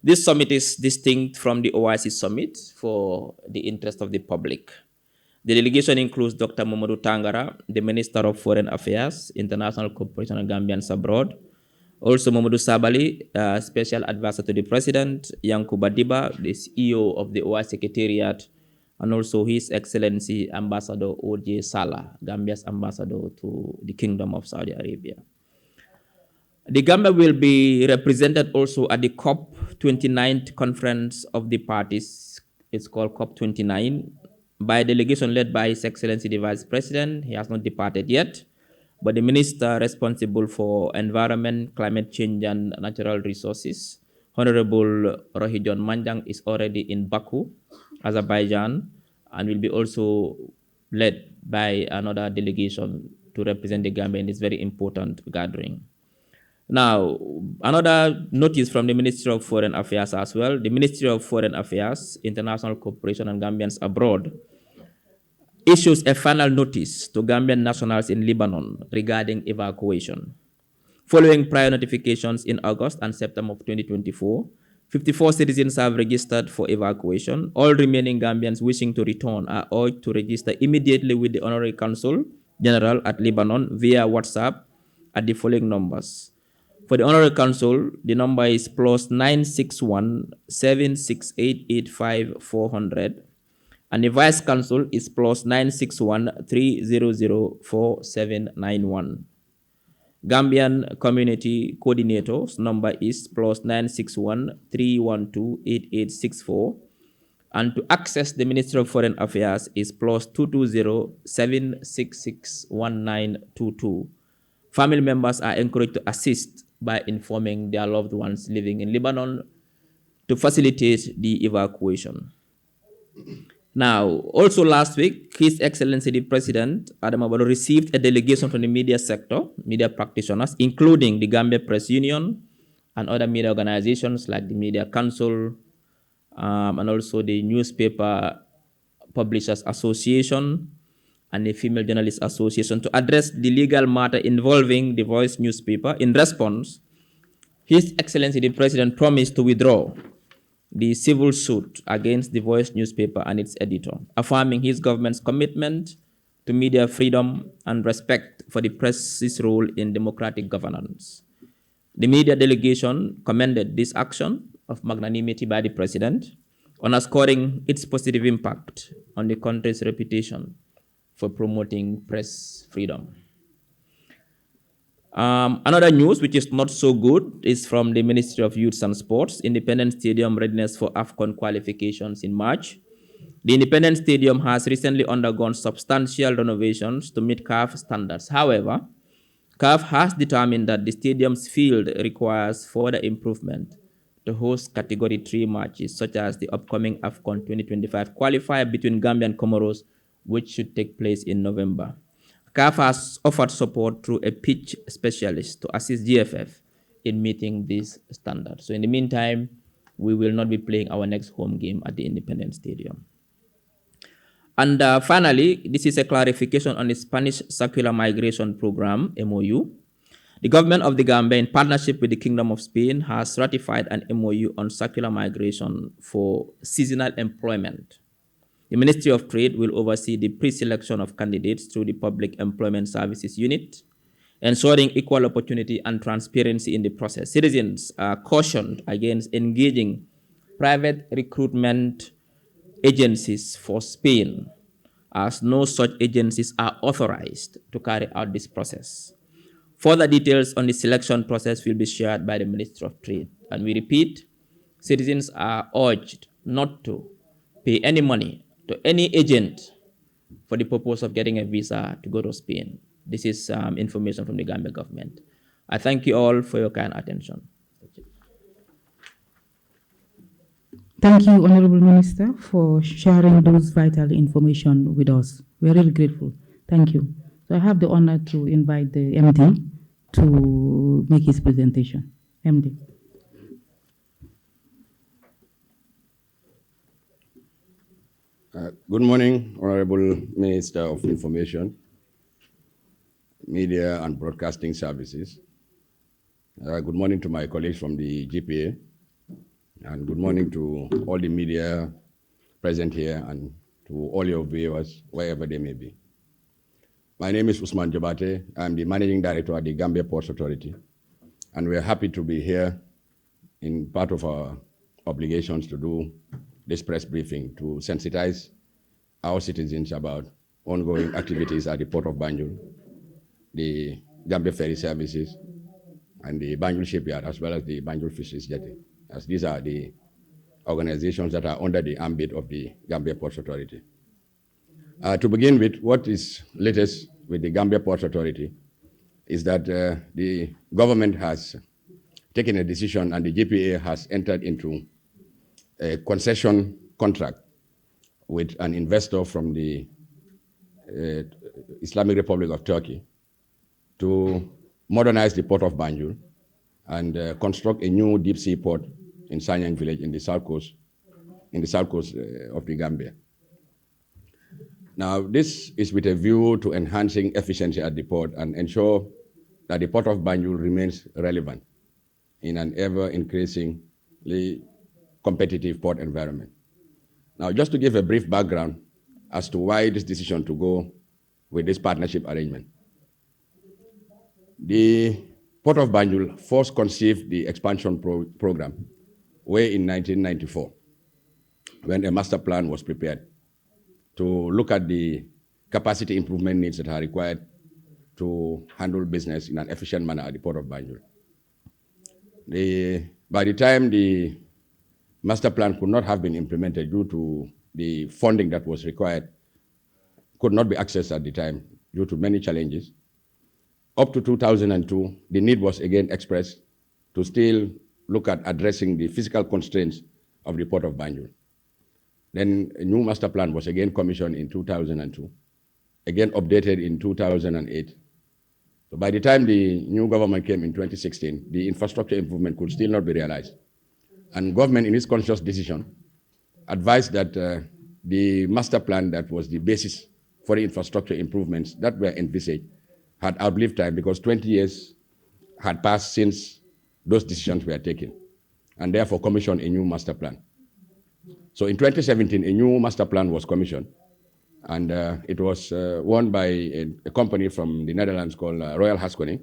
This summit is distinct from the OIC summit for the interest of the public. The delegation includes Dr. Mamadou Tangara, the Minister of Foreign Affairs, International Cooperation and Gambians Abroad. Also Mamadou Sabali, Special Advisor to the President, Yankuba Diba, the CEO of the OIC Secretariat, and also His Excellency Ambassador O.J. Salah, Gambia's ambassador to the Kingdom of Saudi Arabia. The Gambia will be represented also at the COP29 Conference of the Parties. It's called COP29 by a delegation led by His Excellency the Vice President. He has not departed yet, but the Minister responsible for Environment, Climate Change and Natural Resources, Honorable Rohidjon Manjang, is already in Baku, Azerbaijan, and will be also led by another delegation to represent the Gambia in this very important gathering. Now, another notice from the Ministry of Foreign Affairs as well. The Ministry of Foreign Affairs, International Cooperation and Gambians Abroad issues a final notice to Gambian nationals in Lebanon regarding evacuation. Following prior notifications in August and September of 2024, 54 citizens have registered for evacuation. All remaining Gambians wishing to return are urged to register immediately with the Honorary Consul General at Lebanon via WhatsApp at the following numbers. For the Honorary Consul, the number is +961 768 85400, and the Vice Consul is +961 300 4791. Gambian Community Coordinator's number is +961 312 8864. And to access the Ministry of Foreign Affairs is +220 766 1922. Family members are encouraged to assist by informing their loved ones living in Lebanon to facilitate the evacuation. Now, also last week, His Excellency the President, Adam Abado, received a delegation from the media sector, media practitioners, including the Gambia Press Union and other media organizations like the Media Council, and also the Newspaper Publishers Association and the Female Journalists Association to address the legal matter involving the Voice newspaper. In response, His Excellency the President promised to withdraw the civil suit against the Voice newspaper and its editor, affirming his government's commitment to media freedom and respect for the press's role in democratic governance. The media delegation commended this action of magnanimity by the President, underscoring its positive impact on the country's reputation for promoting press freedom. Another news which is not so good is from the Ministry of Youth and Sports. Independence Stadium readiness for AFCON qualifications in March. The Independence Stadium has recently undergone substantial renovations to meet CAF standards. However, CAF has determined that the stadium's field requires further improvement to host Category 3 matches, such as the upcoming AFCON 2025 qualifier between Gambia and Comoros, which should take place in November. CAF has offered support through a pitch specialist to assist GFF in meeting these standards. So in the meantime, we will not be playing our next home game at the Independence Stadium. And finally, this is a clarification on the Spanish Circular Migration Program, MOU. The government of the Gambia, in partnership with the Kingdom of Spain, has ratified an MOU on circular migration for seasonal employment. The Ministry of Trade will oversee the pre-selection of candidates through the Public Employment Services Unit, ensuring equal opportunity and transparency in the process. Citizens are cautioned against engaging private recruitment agencies for Spain, as no such agencies are authorized to carry out this process. Further details on the selection process will be shared by the Ministry of Trade. And we repeat, citizens are urged not to pay any money to any agent for the purpose of getting a visa to go to Spain. This is information from the Gambia government. I thank you all for your kind attention. Thank you, Honorable Minister, for sharing those vital information with us. We're really grateful. Thank you. So I have the honor to invite the MD to make his presentation. MD. Good morning, Honorable Minister of Information, Media and Broadcasting Services. Good morning to my colleagues from the GPA. And good morning to all the media present here and to all your viewers, wherever they may be. My name is Ousman Jorbateh. I'm the Managing Director at the Gambia Ports Authority. And we're happy to be here in part of our obligations to do this press briefing to sensitize our citizens about ongoing activities at the Port of Banjul, the Gambia Ferry Services, and the Banjul Shipyard, as well as the Banjul Fisheries Jetty, as these are the organizations that are under the ambit of the Gambia Ports Authority. To begin with, what is latest with the Gambia Ports Authority is that the government has taken a decision and the GPA has entered into a concession contract with an investor from the Islamic Republic of Turkey to modernize the port of Banjul and construct a new deep sea port in Sanyang village in the south coast, of the Gambia. Now, this is with a view to enhancing efficiency at the port and ensure that the port of Banjul remains relevant in an ever-increasingly competitive port environment. Now, just to give a brief background as to why this decision to go with this partnership arrangement. The Port of Banjul first conceived the expansion program way in 1994 when a master plan was prepared to look at the capacity improvement needs that are required to handle business in an efficient manner at the Port of Banjul. By the time the master plan could not have been implemented due to the funding that was required, could not be accessed at the time due to many challenges. Up to 2002, the need was again expressed to still look at addressing the physical constraints of the Port of Banjul. Then a new master plan was again commissioned in 2002, again updated in 2008. So by the time the new government came in 2016, the infrastructure improvement could still not be realized. And government, in its conscious decision, advised that the master plan that was the basis for the infrastructure improvements that were envisaged had outlived time because 20 years had passed since those decisions were taken, and therefore commissioned a new master plan. So in 2017, a new master plan was commissioned, and it was won by a company from the Netherlands called Royal Haskoning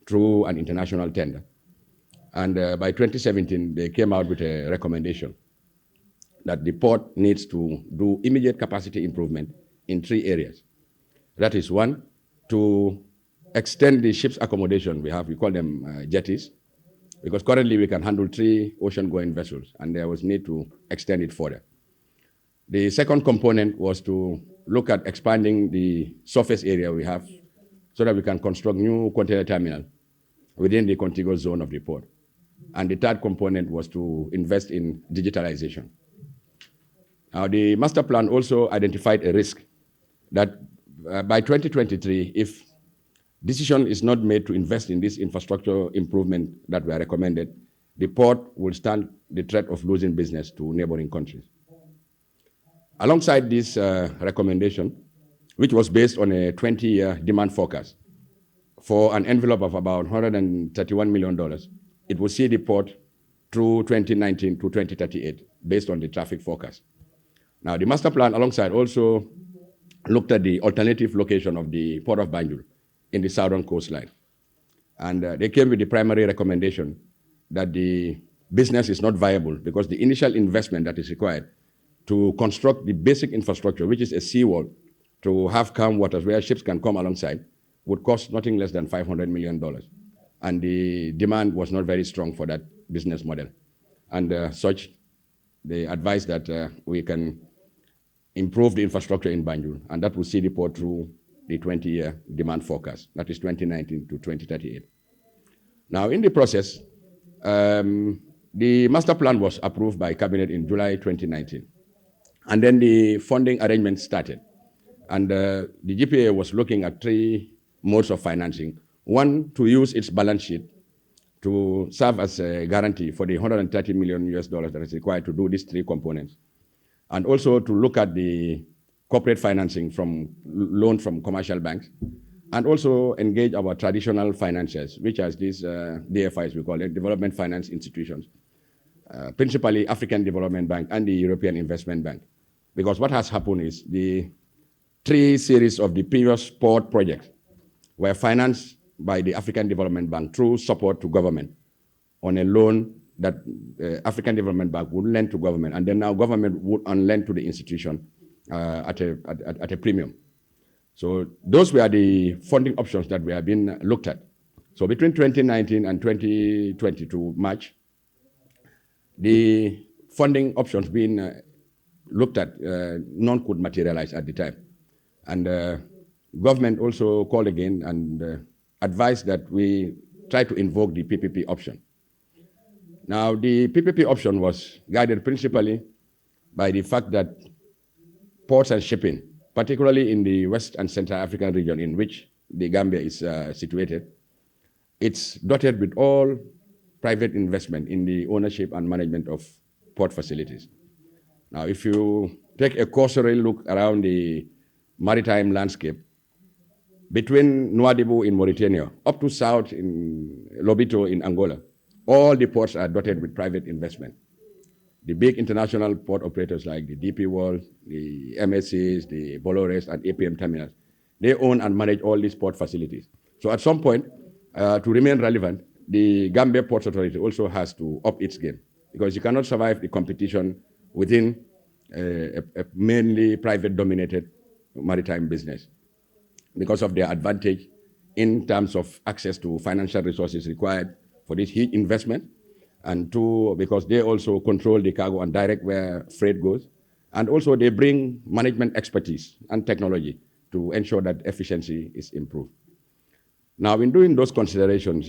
through an international tender. And by 2017, they came out with a recommendation that the port needs to do immediate capacity improvement in 3 areas. That is, 1, to extend the ship's accommodation. We call them jetties, because currently we can handle 3 ocean-going vessels, and there was need to extend it further. The second component was to look at expanding the surface area we have so that we can construct new container terminal within the contiguous zone of the port. And the third component was to invest in digitalization. Now, the master plan also identified a risk that by 2023, if decision is not made to invest in this infrastructure improvement that were recommended, the port will stand the threat of losing business to neighboring countries. Alongside this recommendation, which was based on a 20-year demand forecast for an envelope of about $131 million, it will see the port through 2019 to 2038 based on the traffic forecast. Now, the master plan alongside also looked at the alternative location of the Port of Banjul in the southern coastline. And they came with the primary recommendation that the business is not viable because the initial investment that is required to construct the basic infrastructure, which is a seawall to have calm waters where ships can come alongside, would cost nothing less than $500 million. And the demand was not very strong for that business model. And such, they advised that we can improve the infrastructure in Banjul, and that will see the port through the 20-year demand forecast, that is 2019 to 2038. Now, in the process, the master plan was approved by Cabinet in July 2019. And then the funding arrangement started. And the GPA was looking at 3 modes of financing. 1, to use its balance sheet to serve as a guarantee for the $130 million that is required to do these 3 components. And also to look at the corporate financing from loan from commercial banks, and also engage our traditional financiers, which are these DFIs, we call it, development finance institutions, principally African Development Bank and the European Investment Bank. Because what has happened is the 3 series of the previous port projects were financed by the African Development Bank through support to government on a loan that African Development Bank would lend to government, and then now government would lend to the institution at a premium. So those were the funding options that were being looked at. So between 2019 and 2022 March, the funding options being looked at, none could materialize at the time. And government also called again and advised that we try to invoke the PPP option. Now, the PPP option was guided principally by the fact that ports and shipping, particularly in the West and Central African region in which the Gambia is situated, it's dotted with all private investment in the ownership and management of port facilities. Now, if you take a cursory look around the maritime landscape, between Nouadhibou in Mauritania up to south in Lobito in Angola, all the ports are dotted with private investment. The big international port operators like the DP World, the MSCs, the Bolores, and APM terminals, they own and manage all these port facilities. So at some point, to remain relevant, the Gambia Ports Authority also has to up its game, because you cannot survive the competition within a mainly private-dominated maritime business because of their advantage in terms of access to financial resources required for this huge investment, and 2, because they also control the cargo and direct where freight goes, and also they bring management expertise and technology to ensure that efficiency is improved. Now, in doing those considerations,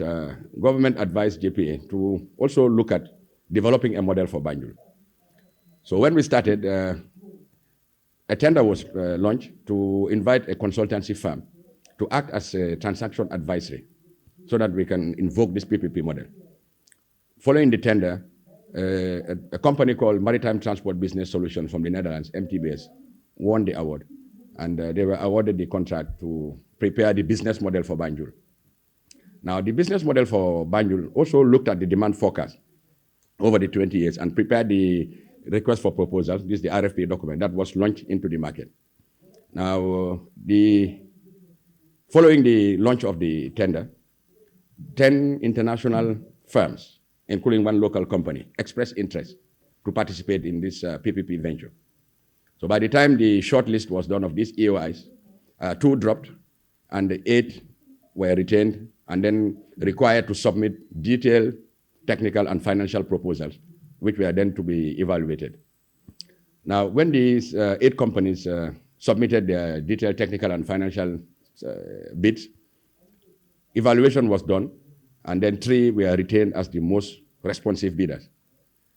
government advised GPA to also look at developing a model for Banjul. So when we started, a tender was launched to invite a consultancy firm to act as a transaction advisory so that we can invoke this PPP model. Following the tender, a company called Maritime Transport Business Solutions from the Netherlands, MTBS, won the award. And they were awarded the contract to prepare the business model for Banjul. Now, the business model for Banjul also looked at the demand forecast over the 20 years and prepared the request for proposals. This is the RFP document that was launched into the market. Now, following the launch of the tender, 10 international firms, including 1 local company, expressed interest to participate in this PPP venture. So by the time the short list was done of these EOIs, 2 dropped and 8 were retained and then required to submit detailed technical and financial proposals, which were then to be evaluated. Now, when these 8 companies submitted their detailed technical and financial bids, evaluation was done, and then 3 were retained as the most responsive bidders.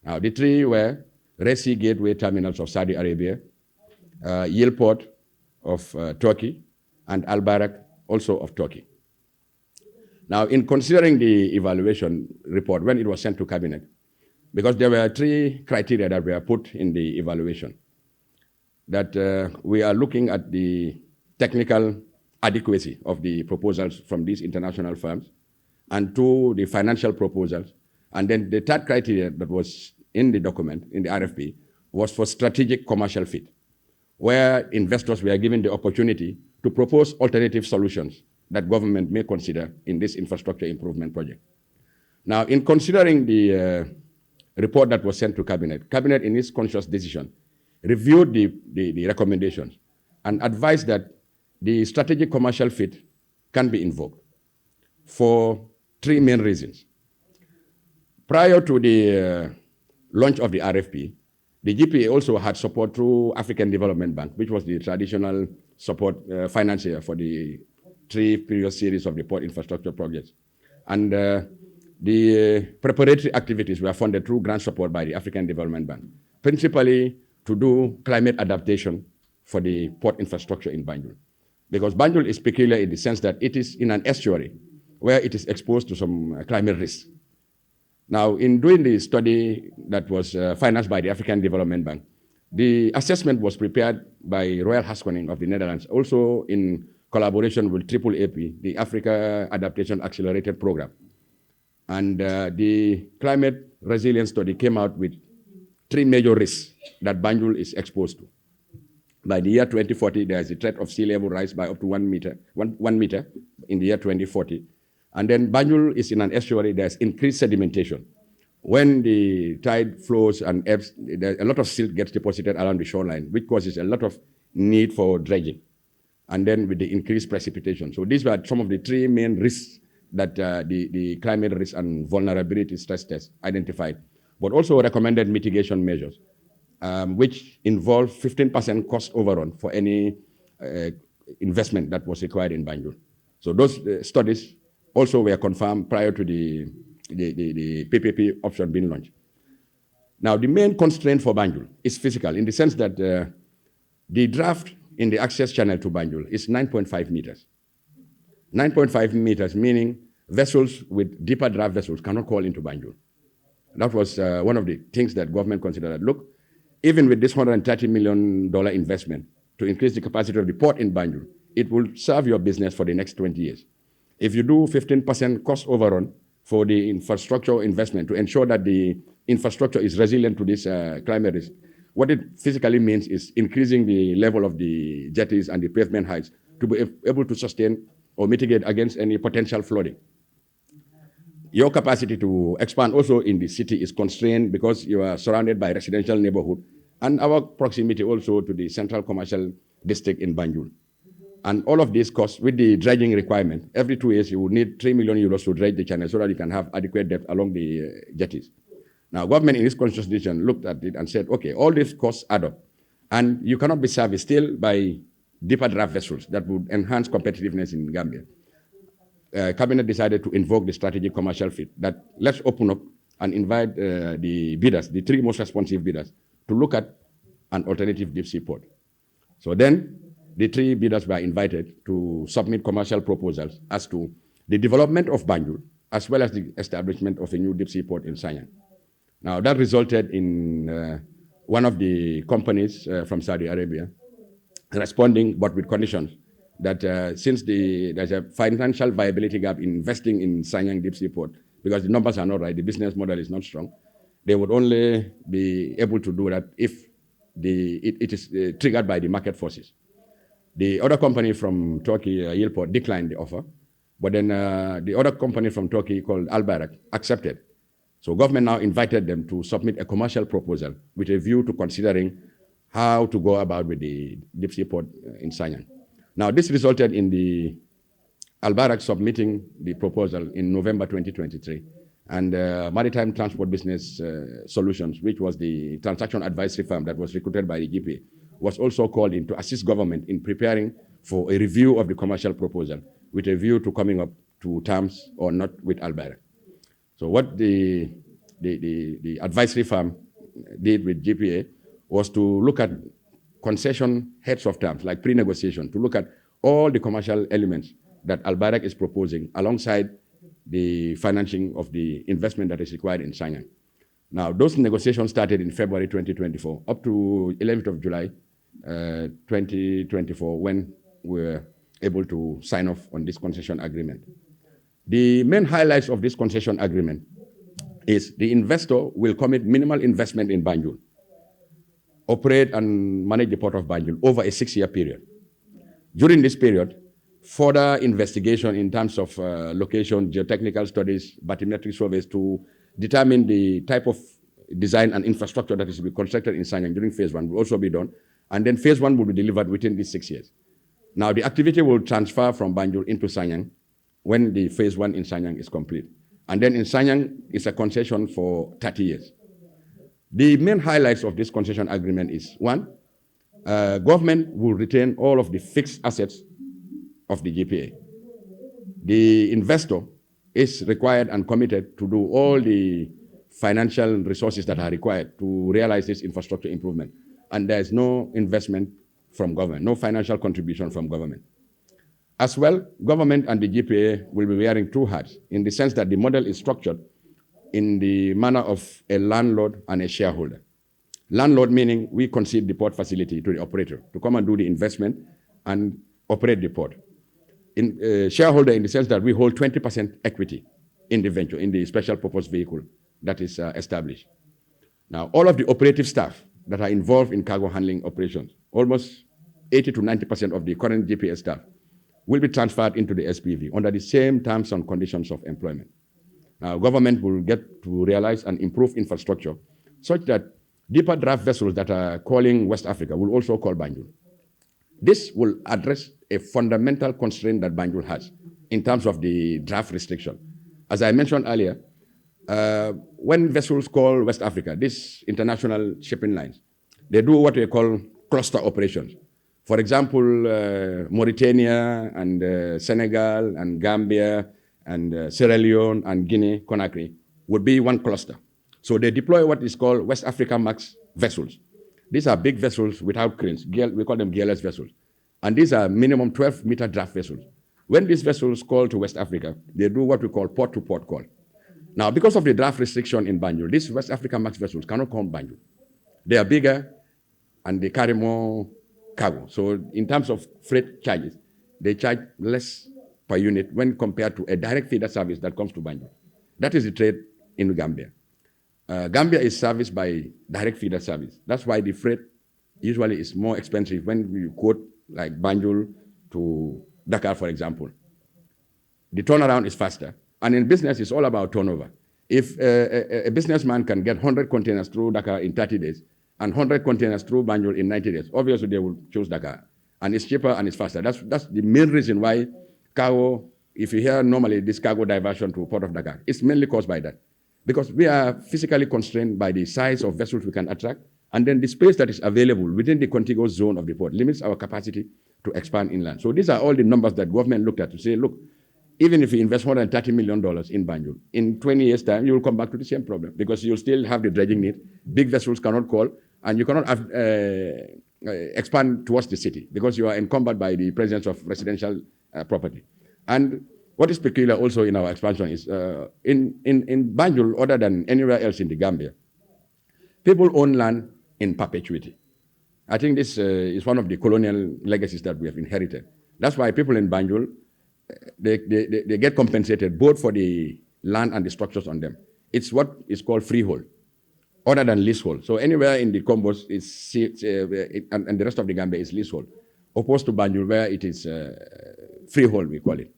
Now, the 3 were Red Sea Gateway Terminals of Saudi Arabia, Yilport of Turkey, and Al Barak, also of Turkey. Now, in considering the evaluation report, when it was sent to Cabinet, because there were 3 criteria that were put in the evaluation, that we are looking at the technical adequacy of the proposals from these international firms, and 2, the financial proposals. And then the 3rd criteria that was in the document, in the RFP, was for strategic commercial fit, where investors were given the opportunity to propose alternative solutions that government may consider in this infrastructure improvement project. Now, in considering the report that was sent to Cabinet, Cabinet in its conscious decision reviewed the recommendations and advised that the strategic commercial fit can be invoked for 3 main reasons. Prior to the launch of the RFP, the GPA also had support through African Development Bank, which was the traditional support financier for the 3 previous series of the port infrastructure projects. And the preparatory activities were funded through grant support by the African Development Bank, principally to do climate adaptation for the port infrastructure in Banjul. Because Banjul is peculiar in the sense that it is in an estuary where it is exposed to some climate risks. Now, in doing the study that was financed by the African Development Bank, the assessment was prepared by Royal Haskoning of the Netherlands, also in collaboration with AAAP, the Africa Adaptation Accelerated Program. And the climate resilience study came out with 3 major risks that Banjul is exposed to. By the year 2040, there is a threat of sea level rise by up to 1 meter, one meter in the year 2040. And then Banjul is in an estuary, there's increased sedimentation. When the tide flows and ebbs, a lot of silt gets deposited around the shoreline, which causes a lot of need for dredging. And then with the increased precipitation. So these were some of the 3 main risks that the climate risk and vulnerability stress test identified, but also recommended mitigation measures, which involve 15% cost overrun for any investment that was required in Banjul. So those studies also were confirmed prior to the PPP option being launched. Now, the main constraint for Banjul is physical in the sense that the draft in the access channel to Banjul is 9.5 meters. 9.5 meters, meaning vessels with deeper draft vessels cannot call into Banjul. That was one of the things that government considered. Look, even with this $130 million investment to increase the capacity of the port in Banjul, it will serve your business for the next 20 years. If you do 15% cost overrun for the infrastructure investment to ensure that the infrastructure is resilient to this climate risk, what it physically means is increasing the level of the jetties and the pavement heights to be able to sustain or mitigate against any potential flooding. Your capacity to expand also in the city is constrained because you are surrounded by residential neighborhood and our proximity also to the central commercial district in Banjul. And all of these costs with the dredging requirement, every 2 years you would need 3 million euros to dredge the channel so that you can have adequate depth along the jetties. Now, government in its constitution looked at it and said, okay, all these costs add up. And you cannot be serviced still by deeper draft vessels that would enhance competitiveness in Gambia. Cabinet decided to invoke the strategic commercial fit that let's open up and invite the bidders, the 3 most responsive bidders, to look at an alternative deep sea port. So then the 3 bidders were invited to submit commercial proposals as to the development of Banjul, as well as the establishment of a new deep sea port in Sanyang. Now that resulted in one of the companies from Saudi Arabia responding, but with conditions that since there's a financial viability gap in investing in Sanyang deep sea port, because the numbers are not right, the business model is not strong, they would only be able to do that if it is triggered by the market forces. The other company from Turkey, Yilport, declined the offer, but then the other company from Turkey called Al Bayrak accepted. So government now invited them to submit a commercial proposal with a view to considering how to go about with the deep sea port in Sanyang. Now this resulted in the Al Bayrak submitting the proposal in November 2023, and Maritime Transport Business Solutions, which was the transaction advisory firm that was recruited by the GPA, was also called in to assist government in preparing for a review of the commercial proposal with a view to coming up to terms or not with Al Bayrak. So what the advisory firm did with GPA was to look at concession heads of terms, like pre-negotiation, to look at all the commercial elements that Al Bayrak is proposing alongside the financing of the investment that is required in Sanyang. Now, those negotiations started in February 2024 up to 11th of July 2024 when we were able to sign off on this concession agreement. The main highlights of this concession agreement is the investor will commit minimal investment in Banjul, operate and manage the port of Banjul over a 6-year period. During this period, further investigation in terms of location, geotechnical studies, bathymetric surveys to determine the type of design and infrastructure that is to be constructed in Sanyang during phase 1 will also be done. And then phase 1 will be delivered within these 6 years. Now the activity will transfer from Banjul into Sanyang when the phase 1 in Sanyang is complete. And then in Sanyang, it's a concession for 30 years. The main highlights of this concession agreement is, 1, government will retain all of the fixed assets of the GPA. The investor is required and committed to do all the financial resources that are required to realize this infrastructure improvement. And there's no investment from government, no financial contribution from government. As well, government and the GPA will be wearing 2 hats in the sense that the model is structured in the manner of a landlord and a shareholder. Landlord meaning we concede the port facility to the operator to come and do the investment and operate the port. Shareholder in the sense that we hold 20% equity in the venture, in the special purpose vehicle that is established. Now, all of the operative staff that are involved in cargo handling operations, almost 80 to 90% of the current GPA staff, will be transferred into the SPV under the same terms and conditions of employment. Now, government will get to realize and improve infrastructure such that deeper draft vessels that are calling West Africa will also call Banjul. This will address a fundamental constraint that Banjul has in terms of the draft restriction. As I mentioned earlier, when vessels call West Africa, these international shipping lines, they do what we call cluster operations. For example, Mauritania and Senegal and Gambia and Sierra Leone and Guinea Conakry would be one cluster. So they deploy what is called West Africa Max vessels. These are big vessels without cranes. We call them GLS vessels. And these are minimum 12-meter draft vessels. When these vessels call to West Africa, they do what we call port-to-port call. Now, because of the draft restriction in Banjul, these West Africa Max vessels cannot come Banjul. They are bigger and they carry more cargo. So in terms of freight charges, they charge less per unit when compared to a direct feeder service that comes to Banjul. That is the trade in Gambia. Gambia is serviced by direct feeder service. That's why the freight usually is more expensive when you quote like Banjul to Dakar, for example. The turnaround is faster. And in business, it's all about turnover. If a businessman can get 100 containers through Dakar in 30 days and 100 containers through Banjul in 90 days, obviously they will choose Dakar. And it's cheaper and it's faster. That's the main reason why cargo, if you hear normally this cargo diversion to Port of Dakar, it's mainly caused by that. Because we are physically constrained by the size of vessels we can attract, and then the space that is available within the contiguous zone of the port limits our capacity to expand inland. So these are all the numbers that government looked at to say, look, even if you invest more than $30 million in Banjul, in 20 years' time, you will come back to the same problem because you'll still have the dredging need. Big vessels cannot call, and you cannot expand towards the city because you are encumbered by the presence of residential property. And what is peculiar also in our expansion is in Banjul, other than anywhere else in the Gambia, people own land in perpetuity. I think this is one of the colonial legacies that we have inherited. That's why people in Banjul, they get compensated both for the land and the structures on them. It's what is called freehold, other than leasehold. So anywhere in the Combos, and the rest of the Gambia is leasehold, opposed to Banjul where it is freehold, we call it.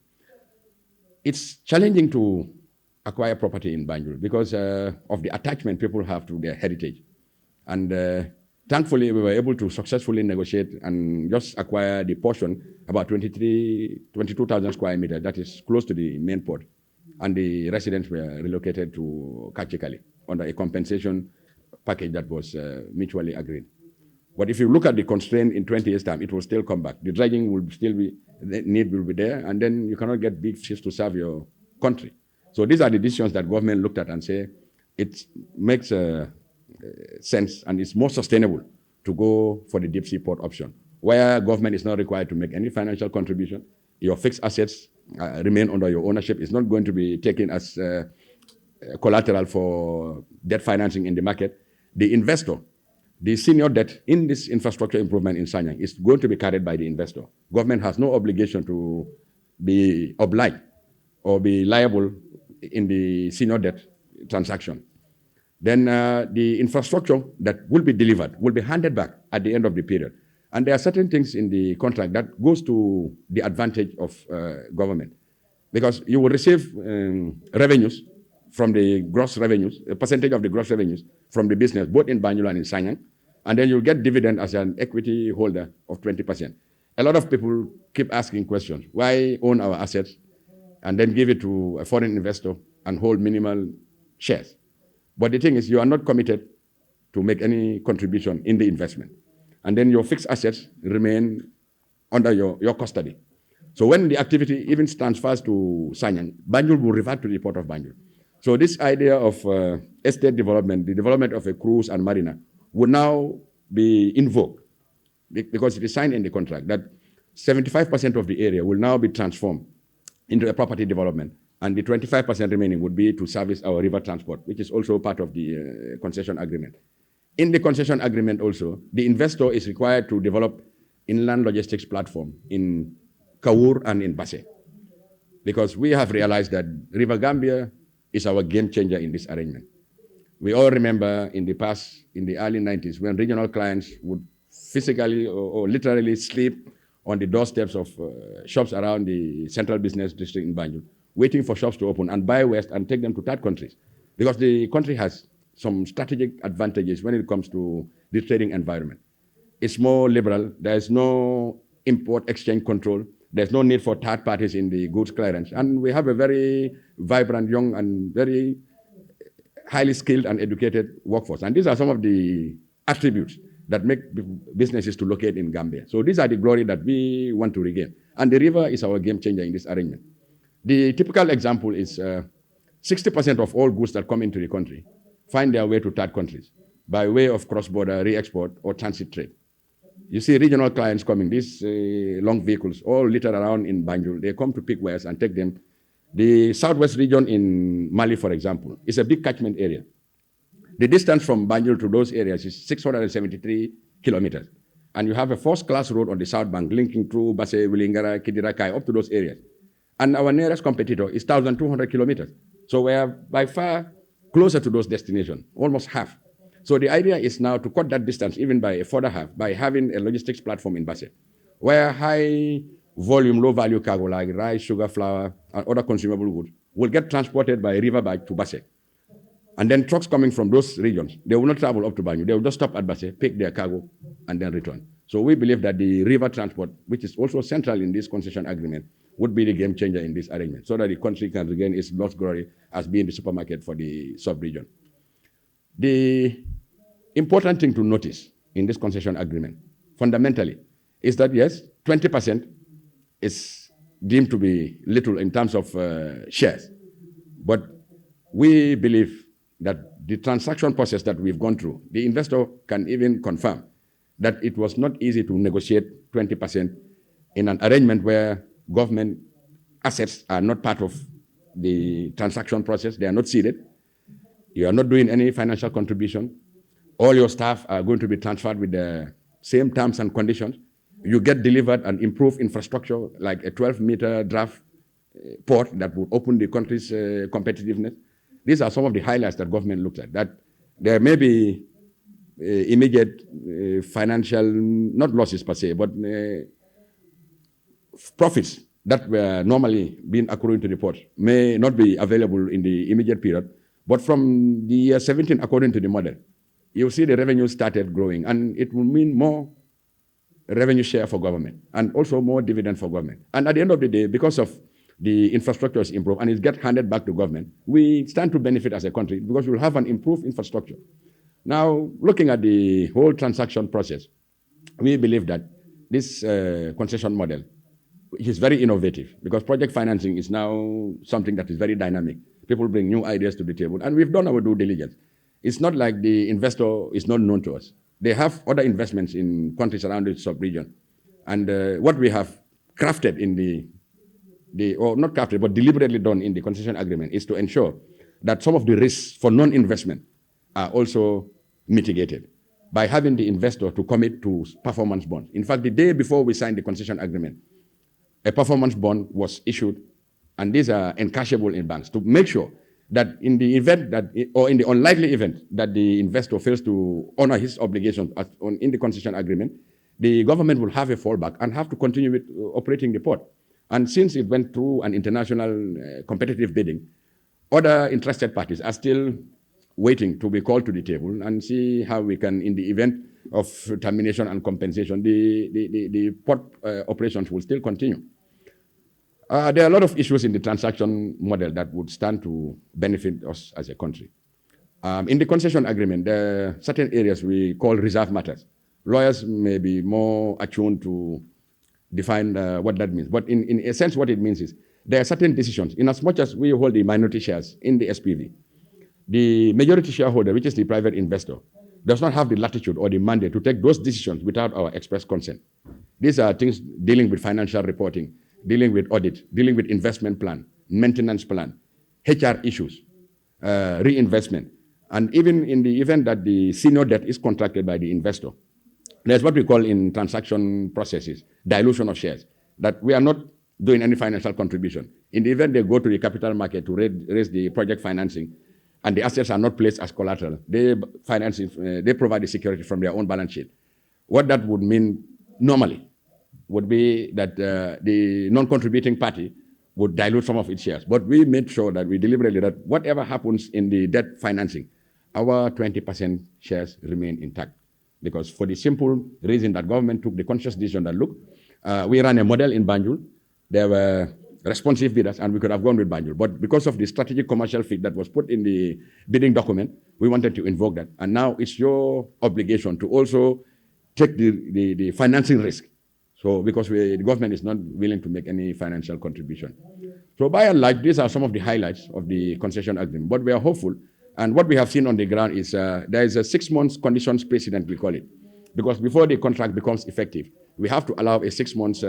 It's challenging to acquire property in Banjul because of the attachment people have to their heritage. And thankfully, we were able to successfully negotiate and just acquire the portion, about 22,000 square meters, that is close to the main port. And the residents were relocated to Kachikali under a compensation package that was mutually agreed. But if you look at the constraint in 20 years' time, it will still come back. The dredging will still be, the need will be there, and then you cannot get big ships to serve your country. So these are the decisions that government looked at and say it makes sense and it's more sustainable to go for the deep sea port option, where government is not required to make any financial contribution. Your fixed assets remain under your ownership. It's not going to be taken as collateral for debt financing in the market. The investor, the senior debt in this infrastructure improvement in Sanyang is going to be carried by the investor. Government has no obligation to be obliged or be liable in the senior debt transaction. Then the infrastructure that will be delivered will be handed back at the end of the period. And there are certain things in the contract that goes to the advantage of government. Because you will receive revenues from the gross revenues, a percentage of the gross revenues from the business, both in Banjul and in Sanyang, and then you'll get dividend as an equity holder of 20%. A lot of people keep asking questions. Why own our assets and then give it to a foreign investor and hold minimal shares? But the thing is, you are not committed to make any contribution in the investment. And then your fixed assets remain under your custody. So when the activity even transfers to Sanyang, Banjul will revert to the port of Banjul. So this idea of estate development, the development of a cruise and marina, would now be invoked because it is signed in the contract that 75% of the area will now be transformed into a property development, and the 25% remaining would be to service our river transport, which is also part of the concession agreement. In the concession agreement also, the investor is required to develop inland logistics platform in Kawur and in Basse. because we have realized that River Gambia is our game changer in this arrangement. We all remember in the past, in the early 90s, when regional clients would physically or literally sleep on the doorsteps of shops around the central business district in Banjul, waiting for shops to open and buy West and take them to third countries. Because the country has some strategic advantages when it comes to the trading environment. It's more liberal. There's no import exchange control. There's no need for third parties in the goods clearance. And we have a very vibrant, young, and very highly skilled and educated workforce. And these are some of the attributes that make businesses to locate in Gambia. So these are the glory that we want to regain. And the river is our game changer in this arrangement. The typical example is 60% of all goods that come into the country find their way to third countries by way of cross-border re-export or transit trade. You see regional clients coming, these long vehicles, all littered around in Banjul. They come to pick wares and take them. The southwest region in Mali, for example, is a big catchment area. The distance from Banjul to those areas is 673 kilometers. And you have a first-class road on the south bank linking through Basse, Wilingara, Kidira, Kai, up to those areas. And our nearest competitor is 1,200 kilometers. So we are by far closer to those destinations, almost half. So the idea is now to cut that distance even by a further half by having a logistics platform in Basse, where high volume, low value cargo like rice, sugar, flour, and other consumable goods will get transported by river barge to Basse. And then trucks coming from those regions, they will not travel up to Banjul. They will just stop at Basse, pick their cargo, and then return. So we believe that the river transport, which is also central in this concession agreement, would be the game changer in this arrangement, so that the country can regain its lost glory as being the supermarket for the sub-region. The important thing to notice in this concession agreement, fundamentally, is that yes, 20% is deemed to be little in terms of shares. But we believe that the transaction process that we've gone through, the investor can even confirm that it was not easy to negotiate 20% in an arrangement where government assets are not part of the transaction process. They are not seeded. You are not doing any financial contribution. All your staff are going to be transferred with the same terms and conditions. You get delivered an improved infrastructure like a 12-meter draft port that will open the country's competitiveness. These are some of the highlights that government looks at. That there may be immediate financial, not losses per se, but profits that were normally being accruing to the port may not be available in the immediate period. But from the year 17, according to the model, you'll see the revenue started growing, and it will mean more revenue share for government and also more dividend for government. And at the end of the day, because of the infrastructure is improved and it gets handed back to government, we stand to benefit as a country because we'll have an improved infrastructure. Now, looking at the whole transaction process, we believe that this concession model is very innovative because project financing is now something that is very dynamic. People bring new ideas to the table, and we've done our due diligence. It's not like the investor is not known to us. They have other investments in countries around the sub-region. And what we have crafted in or not crafted, but deliberately done in the concession agreement is to ensure that some of the risks for non-investment are also mitigated by having the investor to commit to performance bonds. In fact, the day before we signed the concession agreement, a performance bond was issued, and these are encashable in banks to make sure that in the event that, or in the unlikely event that the investor fails to honor his obligations in the concession agreement, the government will have a fallback and have to continue with operating the port. And since it went through an international competitive bidding, other interested parties are still waiting to be called to the table and see how we can, in the event of termination and compensation, the port operations will still continue. There are a lot of issues in the transaction model that would stand to benefit us as a country. In the concession agreement, there are certain areas we call reserve matters. Lawyers may be more attuned to define what that means. But in a sense, what it means is there are certain decisions. In as much as we hold the minority shares in the SPV, the majority shareholder, which is the private investor, does not have the latitude or the mandate to take those decisions without our express consent. These are things dealing with financial reporting, dealing with audit, dealing with investment plan, maintenance plan, HR issues, reinvestment. And even in the event that the senior debt is contracted by the investor, there's what we call in transaction processes, dilution of shares, that we are not doing any financial contribution. In the event they go to the capital market to raise the project financing, and the assets are not placed as collateral, they provide the security from their own balance sheet. What that would mean normally would be that the non-contributing party would dilute some of its shares. But we made sure that we deliberately that whatever happens in the debt financing, our 20% shares remain intact. Because for the simple reason that government took the conscious decision that, look, we ran a model in Banjul. There were responsive bidders, and we could have gone with Banjul. But because of the strategic commercial fit that was put in the bidding document, we wanted to invoke that. And now it's your obligation to also take the financing risk. So because the government is not willing to make any financial contribution. So by and large, these are some of the highlights of the concession agreement. But we are hopeful. And what we have seen on the ground is there is a 6 months conditions precedent, we call it. Because before the contract becomes effective, we have to allow a 6 months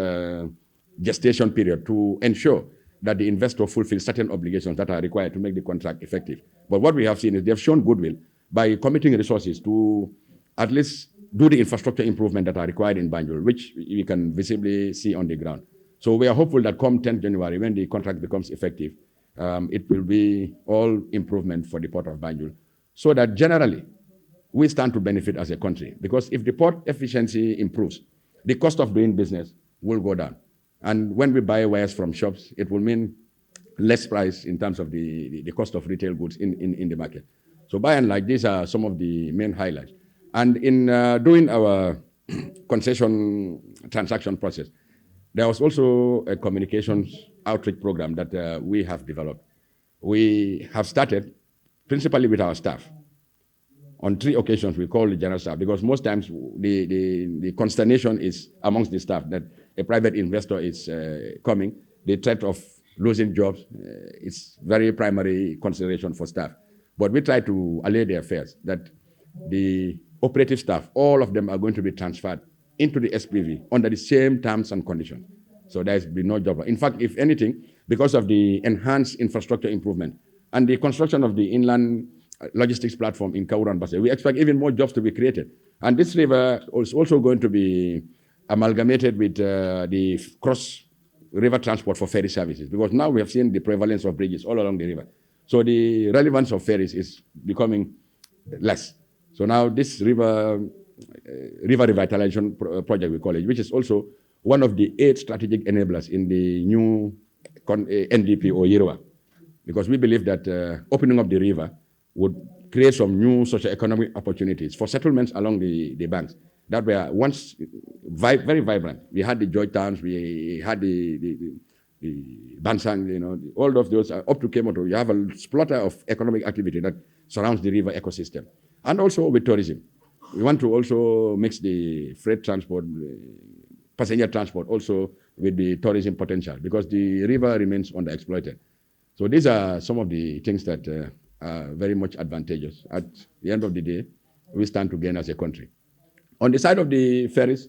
gestation period to ensure that the investor fulfills certain obligations that are required to make the contract effective. But what we have seen is they have shown goodwill by committing resources to at least do the infrastructure improvement that are required in Banjul, which we can visibly see on the ground. So we are hopeful that come 10th January, when the contract becomes effective, it will be all improvement for the port of Banjul, so that generally we stand to benefit as a country. Because if the port efficiency improves, the cost of doing business will go down. And when we buy wares from shops, it will mean less price in terms of the cost of retail goods in the market. So by and large, these are some of the main highlights. And in doing our concession transaction process, there was also a communications outreach program that we have developed. We have started principally with our staff. On 3 occasions, we call the general staff, because most times the consternation is amongst the staff that a private investor is coming. The threat of losing jobs is very primary consideration for staff. But we try to allay their fears that the operative staff, all of them are going to be transferred into the SPV under the same terms and conditions. So there has been no job. In fact, if anything, because of the enhanced infrastructure improvement and the construction of the inland logistics platform in Kauru and Basse, we expect even more jobs to be created. And this river is also going to be amalgamated with the cross-river transport for ferry services, because now we have seen the prevalence of bridges all along the river. So the relevance of ferries is becoming less. So now this river revitalization project, we call it, which is also one of the 8 strategic enablers in the new NDP or YIRWA, because we believe that opening up the river would create some new socio-economic opportunities for settlements along the banks that were once very vibrant. We had the Georgetowns, we had the Bansang, all of those up to Kemoto. You have a splutter of economic activity that surrounds the river ecosystem. And also with tourism. We want to also mix the freight transport, passenger transport also with the tourism potential, because the river remains underexploited. So these are some of the things that are very much advantageous. At the end of the day, we stand to gain as a country. On the side of the ferries,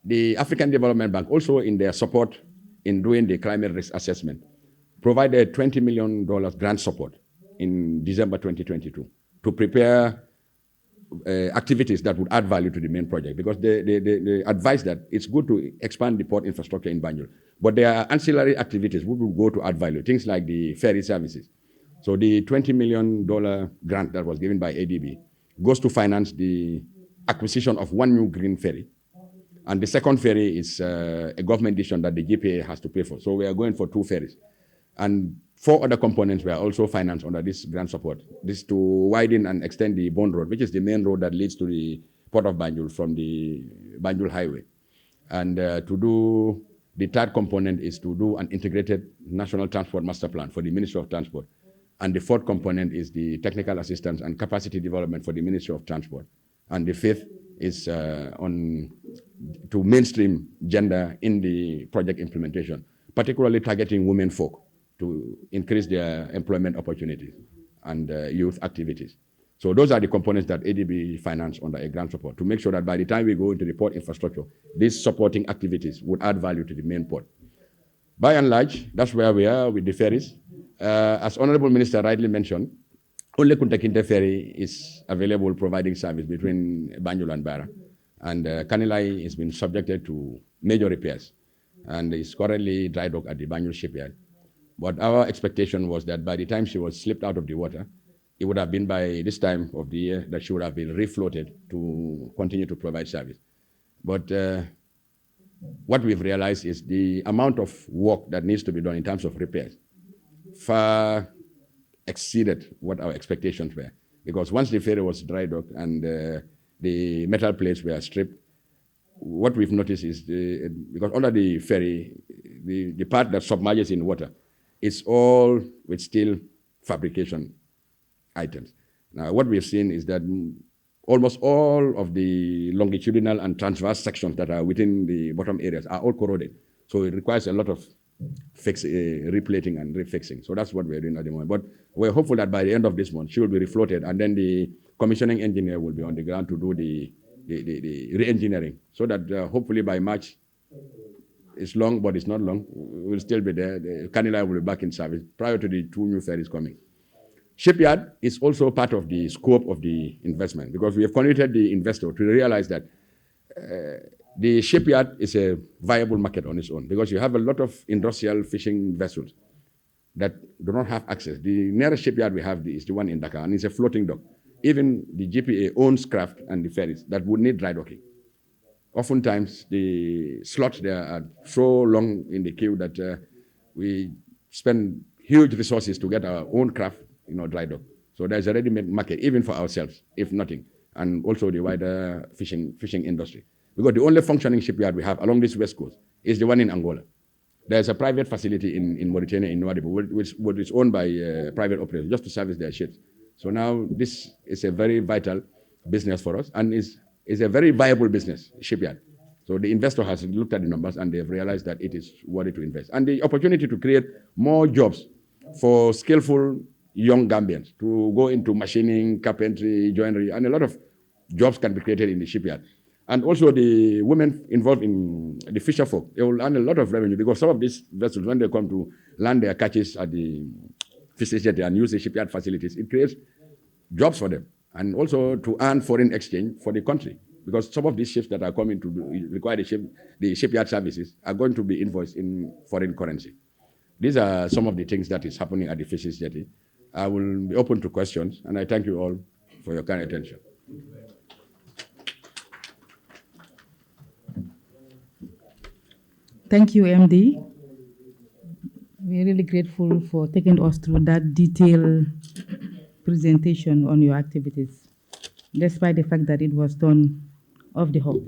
the African Development Bank, also in their support in doing the climate risk assessment, provided $20 million grant support in December 2022 to prepare activities that would add value to the main project, because they advise that it's good to expand the port infrastructure in Banjul, but there are ancillary activities which will go to add value, things like the ferry services. So the $20 million grant that was given by ADB goes to finance the acquisition of 1 new green ferry. And the second ferry is a government decision that the GPA has to pay for. So we are going for 2 ferries. And 4 other components were also financed under this grant support. This to widen and extend the Bond Road, which is the main road that leads to the port of Banjul from the Banjul Highway. And to do, the third component is to do an integrated national transport master plan for the Ministry of Transport. And the 4th component is the technical assistance and capacity development for the Ministry of Transport. And the 5th is to mainstream gender in the project implementation, particularly targeting women folk to increase their employment opportunities and youth activities. So those are the components that ADB financed under a grant support to make sure that by the time we go into the port infrastructure, these supporting activities would add value to the main port. By and large, that's where we are with the ferries. As Honorable Minister rightly mentioned, only Kuntakinte ferry is available providing service between Banjul and Bara. And Kanilai has been subjected to major repairs. and is currently dry dock at the Banjul shipyard. But our expectation was that by the time she was slipped out of the water, it would have been by this time of the year that she would have been refloated to continue to provide service. But what we've realized is the amount of work that needs to be done in terms of repairs far exceeded what our expectations were. Because once the ferry was dry docked and the metal plates were stripped, what we've noticed is because under the ferry, the part that submerges in water, it's all with steel fabrication items. Now, what we've seen is that almost all of the longitudinal and transverse sections that are within the bottom areas are all corroded. So it requires a lot of replating and refixing. So that's what we're doing at the moment. But we're hopeful that by the end of this month, she will be refloated, and then the commissioning engineer will be on the ground to do the re-engineering, so that hopefully by March, it's long, but it's not long, we'll still be there. The Canada will be back in service prior to the 2 new ferries coming. Shipyard is also part of the scope of the investment, because we have committed the investor to realize that the shipyard is a viable market on its own, because you have a lot of industrial fishing vessels that do not have access. The nearest shipyard we have is the one in Dakar, and it's a floating dock. Even the GPA owns craft and the ferries that would need dry docking. Oftentimes, the slots there are so long in the queue that we spend huge resources to get our own craft, dry dock. So there's a ready-made market, even for ourselves, if nothing, and also the wider fishing industry. Because the only functioning shipyard we have along this west coast is the one in Angola. There's a private facility in Mauritania, in Nouadhibou, which is owned by private operators just to service their ships. So now this is a very vital business for us, and is a very viable business, shipyard. So the investor has looked at the numbers, and they've realized that it is worthy to invest. And the opportunity to create more jobs for skillful young Gambians to go into machining, carpentry, joinery, and a lot of jobs can be created in the shipyard. And also the women involved in the fisher folk, they will earn a lot of revenue, because some of these vessels, when they come to land their catches at the fisheries jetty and use the shipyard facilities, it creates jobs for them, and also to earn foreign exchange for the country, because some of these ships that are coming to require the shipyard services are going to be invoiced in foreign currency. These are some of the things that is happening at the fisheries jetty. I will be open to questions, and I thank you all for your kind attention. Thank you, MD. We're really grateful for taking us through that detailed presentation on your activities, despite the fact that it was done off the hook.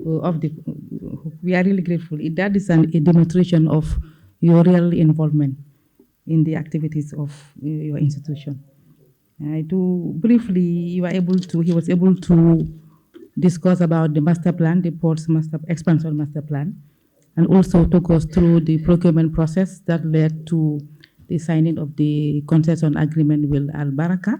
We are really grateful. That is a demonstration of your real involvement in the activities of your institution. I do briefly, he was able to discuss about the master plan, the port's expansion master plan, and also took us through the procurement process that led to the signing of the concession agreement with Al Baraka.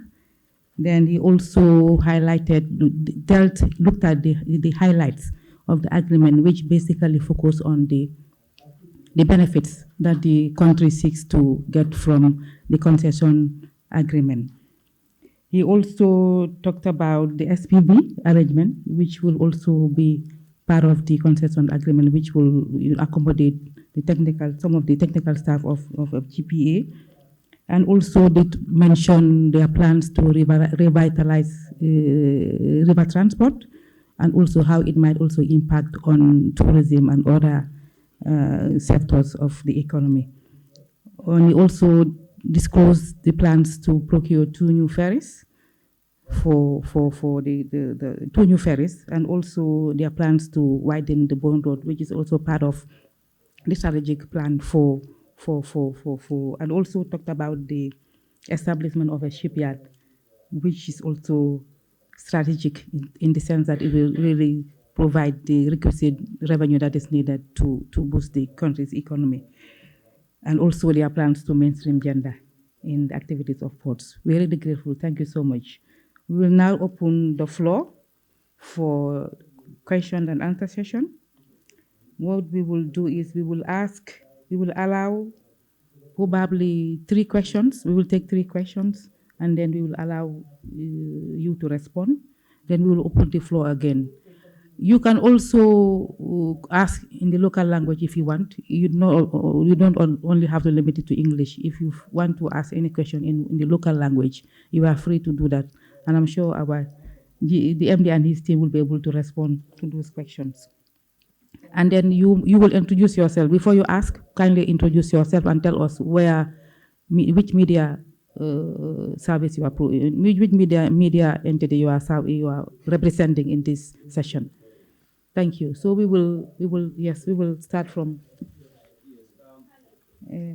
Then he also looked at the highlights of the agreement, which basically focus on the benefits that the country seeks to get from the concession agreement. He also talked about the SPV arrangement, which will also be part of the concession agreement, which will accommodate some of the technical staff of GPA, and also did mention their plans to revitalize river transport, and also how it might also impact on tourism and other sectors of the economy. And he also disclosed the plans to procure 2 new ferries for the 2 new ferries, and also their plans to widen the Bond Road, which is also part of the strategic plan and also talked about the establishment of a shipyard, which is also strategic in the sense that it will really provide the requisite revenue that is needed to boost the country's economy. And also their plans to mainstream gender in the activities of ports. We're really grateful. Thank you so much. We will now open the floor for question and answer session. What we will do is we will allow probably 3 questions. We will take 3 questions, and then we will allow you to respond. Then we will open the floor again. You can also ask in the local language if you want. You don't only have to limit it to English. If you want to ask any question in the local language, you are free to do that. And I'm sure the MD and his team will be able to respond to those questions. And then you will introduce yourself. Before you ask, kindly introduce yourself and tell us which media service you are, which media entity you are representing in this session. Thank you. So yes, we will start from. Uh,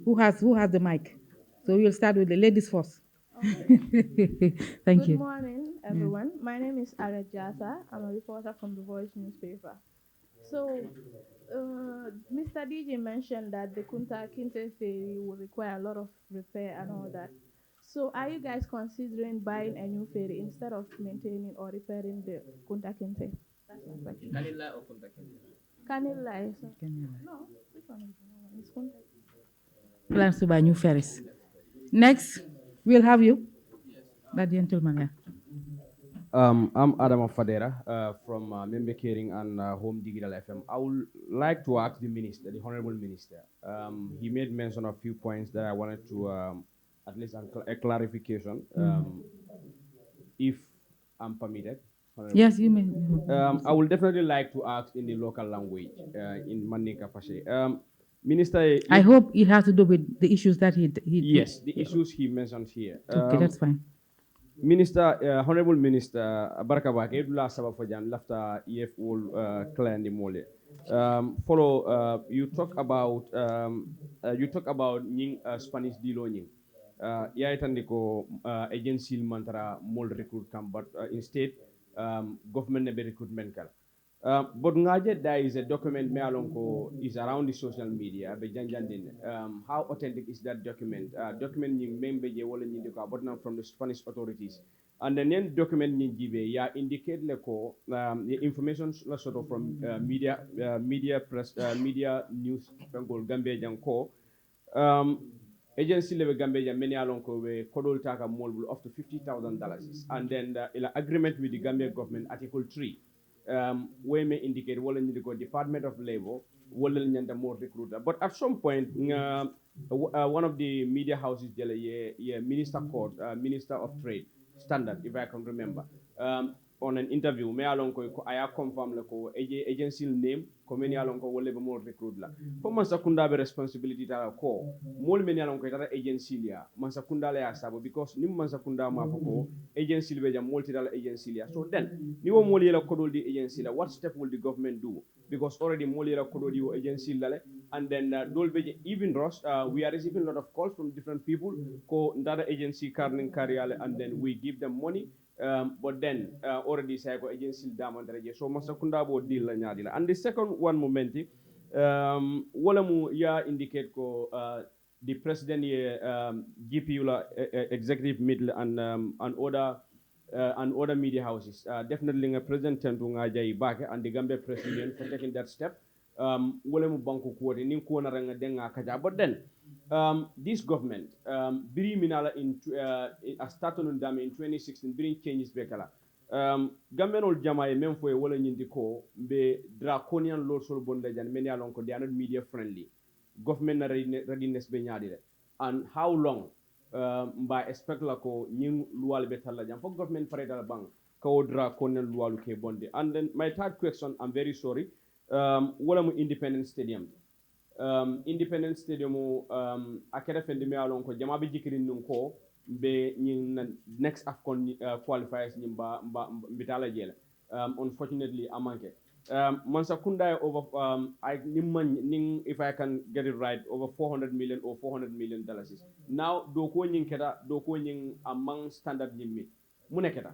who has the mic? So we'll start with the ladies first. Thank Good you. morning, everyone. My name is Arajata. I'm a reporter from the Voice newspaper. So, Mr. DJ mentioned that the Kunta Kinte ferry will require a lot of repair and all that. So, are you guys considering buying a new ferry instead of maintaining or repairing the Kunta Kinte? That's my question. Kanila or Kunta Kinte? Kanila. Kanila. No, which one is the one? It's Kunta. Plans to buy new ferries. Next, we'll have you. That gentleman, yeah. I'm Adam Fadera from Member Caring and Home Digital FM. I would like to ask the minister, the honorable minister. He made mention of a few points that I wanted to at least a clarification, if I'm permitted. Honorable. Yes, you may. I would definitely like to ask in the local language, in Mandinka Pashe. Minister, I hope it has to do with the issues that he yes, the issues he mentioned here. Okay, that's fine. Minister, Honorable Minister Baraka Bake, Edula Sabafajan, Lafta EF all clan the mole. Follow, you talk about nying Spanish dilo nying. Ya itandiko agency mantara mol recruit kam, but instead government nebe recruitment kala. But ngaje there is a document me alonko is around the social media be janjandin. How authentic is that document? Document ni membe je wala ni diko but now from the Spanish authorities. And then document ni jibe ya indicate leko the information la sort of from media press media news Bengal Gambia janko agency level Gambia many along we kodol taka molbul up to $50,000, and then the agreement with the Gambia government Article 3 we may indicate wala ñu ko Department of Labor wala ñanda more recruiter, but at some point one of the media houses minister court minister of trade standard if I can remember on an interview me along ko aya confirm la ko agency name ko many along ko wala be more recruit la ko man sakunda be responsibility ta ko mol many along ko tata agency lia man sakunda la ya sabo because nim man sakunda ma ko agency be jam multiple agency lia. So then ni wo mol yela kodol di agency la, what step will the government do? Because already mol yela kodol di agency la, and then dol be even Ross we are receiving a lot of calls from different people ko ndada agency karning kariale, and then we give them money. But then already say ko agency damandreje so masakunda bo deal la nyadila. And the second one momenti wala mu ya indicate ko the president GPU la executive middle and other media houses definitely president tentu jay back and the Gambia president for taking that step wala mu banku ko ni ko na ranga denga kaja. But then this government biri minala in started on dame in 2016 bring changes bekala Gambian ol jama e même foye wala ñindi ko be draconian law sol bonda jan many along ko they are not media friendly government na readiness be ñaadi de. And how long mba expect la ko ñing luwal be talla jam fo government pare dal bang ko draconian luwalu ke bonde. And then my third question, I'm very sorry, wala mu Independence Stadium. Independence Stadium akere fendi me alon ko jama be jikirin nun ko be ñin next AFCON qualifiers ñi mbitala jela unfortunately amanke mansa kunda over I ning if I can get it right over 400 million or 400 million dollars now do ko ñin keda do ko ñin among standard ñimmi mu neketa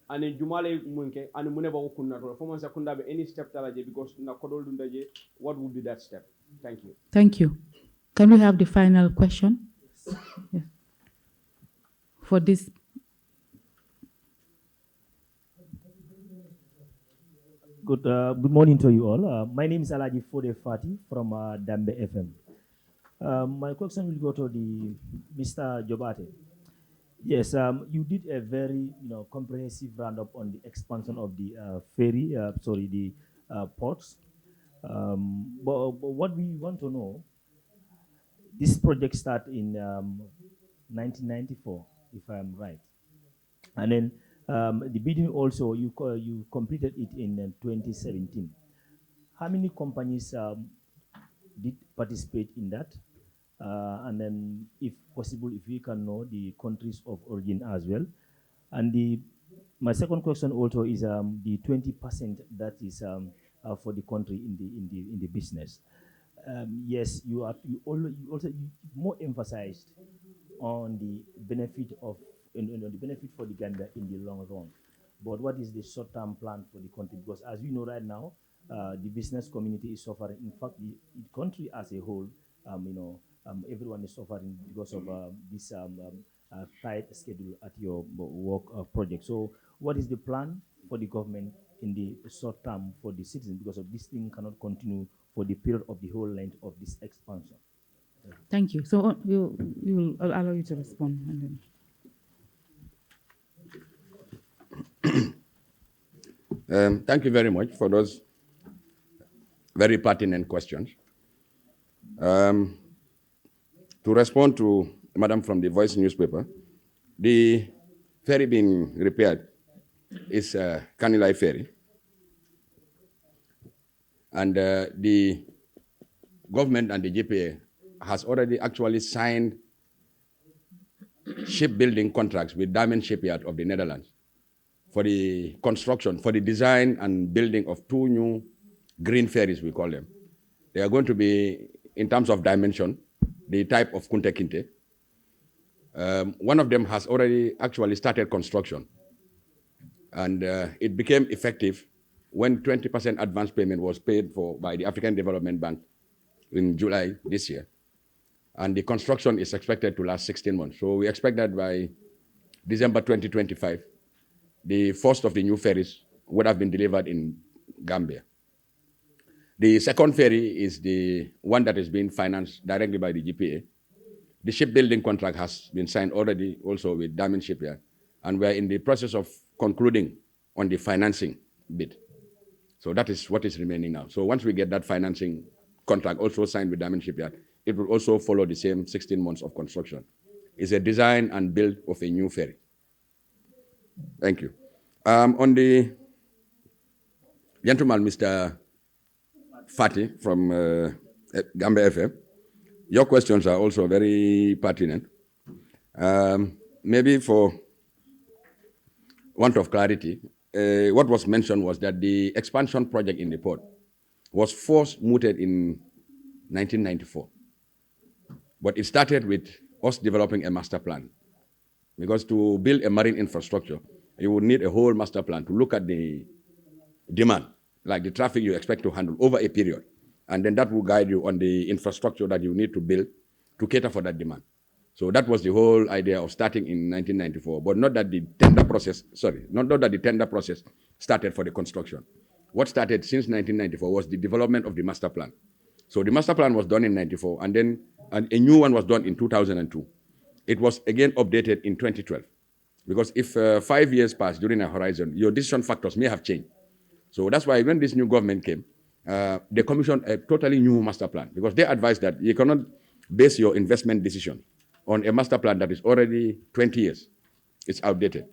ani jumale munke ani mune ba kunna to fo mansa kunda be any step talaje because na kodol dundaje what would be that step? Thank you. Thank you. Can we have the final question? Yes. For this. Good morning to you all. My name is Alaji Fode Fati from Dambe FM. My question will go to the Mr. Jorbateh. Yes, you did a very comprehensive roundup on the expansion of the the ports. But what we want to know, this project started in 1994, if I'm right, and then the bidding also you completed it in 2017. How many companies did participate in that? And then, if possible, if we can know the countries of origin as well. And my second question also is the 20% that is for the country in the business. Yes, you also you more emphasized on the benefit of the benefit for the Gambia in the long run. But what is the short-term plan for the country? Because as we know right now, the business community is suffering. In fact, the country as a whole, everyone is suffering because of this tight schedule at your work project. So, what is the plan for the government in the short term for the citizens? Because of this thing cannot continue for the period of the whole length of this expansion. Thank you. So I'll allow you to respond. And then. Thank you very much for those very pertinent questions. To respond to Madam from the Voice newspaper, the ferry being repaired is Kanilai Ferry. And the government and the GPA has already actually signed shipbuilding contracts with Diamond Shipyard of the Netherlands for the construction, for the design and building of two new green ferries, we call them. They are going to be, in terms of dimension, the type of Kunte Kinte. One of them has already actually started construction. And it became effective when 20% advance payment was paid for by the African Development Bank in July this year. And the construction is expected to last 16 months. So we expect that by December 2025, the first of the new ferries would have been delivered in Gambia. The second ferry is the one that is being financed directly by the GPA. The shipbuilding contract has been signed already also with Diamond Shipyard, and we're in the process of concluding on the financing bit. So that is what is remaining now. So once we get that financing contract also signed with Diamond Shipyard, it will also follow the same 16 months of construction. It's a design and build of a new ferry. Thank you. On the gentleman, Mr. Fati from Gambia FM, your questions are also very pertinent. Maybe for want of clarity, what was mentioned was that the expansion project in the port was first mooted in 1994. But it started with us developing a master plan. Because to build a marine infrastructure, you would need a whole master plan to look at the demand, like the traffic you expect to handle over a period. And then that will guide you on the infrastructure that you need to build to cater for that demand. So that was the whole idea of starting in 1994, but not that the tender process started for the construction. What started since 1994 was the development of the master plan. So the master plan was done in 94, and then a new one was done in 2002. It was again updated in 2012. Because if 5 years pass during a horizon, your decision factors may have changed. So that's why when this new government came, they commissioned a totally new master plan, because they advised that you cannot base your investment decision on a master plan that is already 20 years. It's outdated.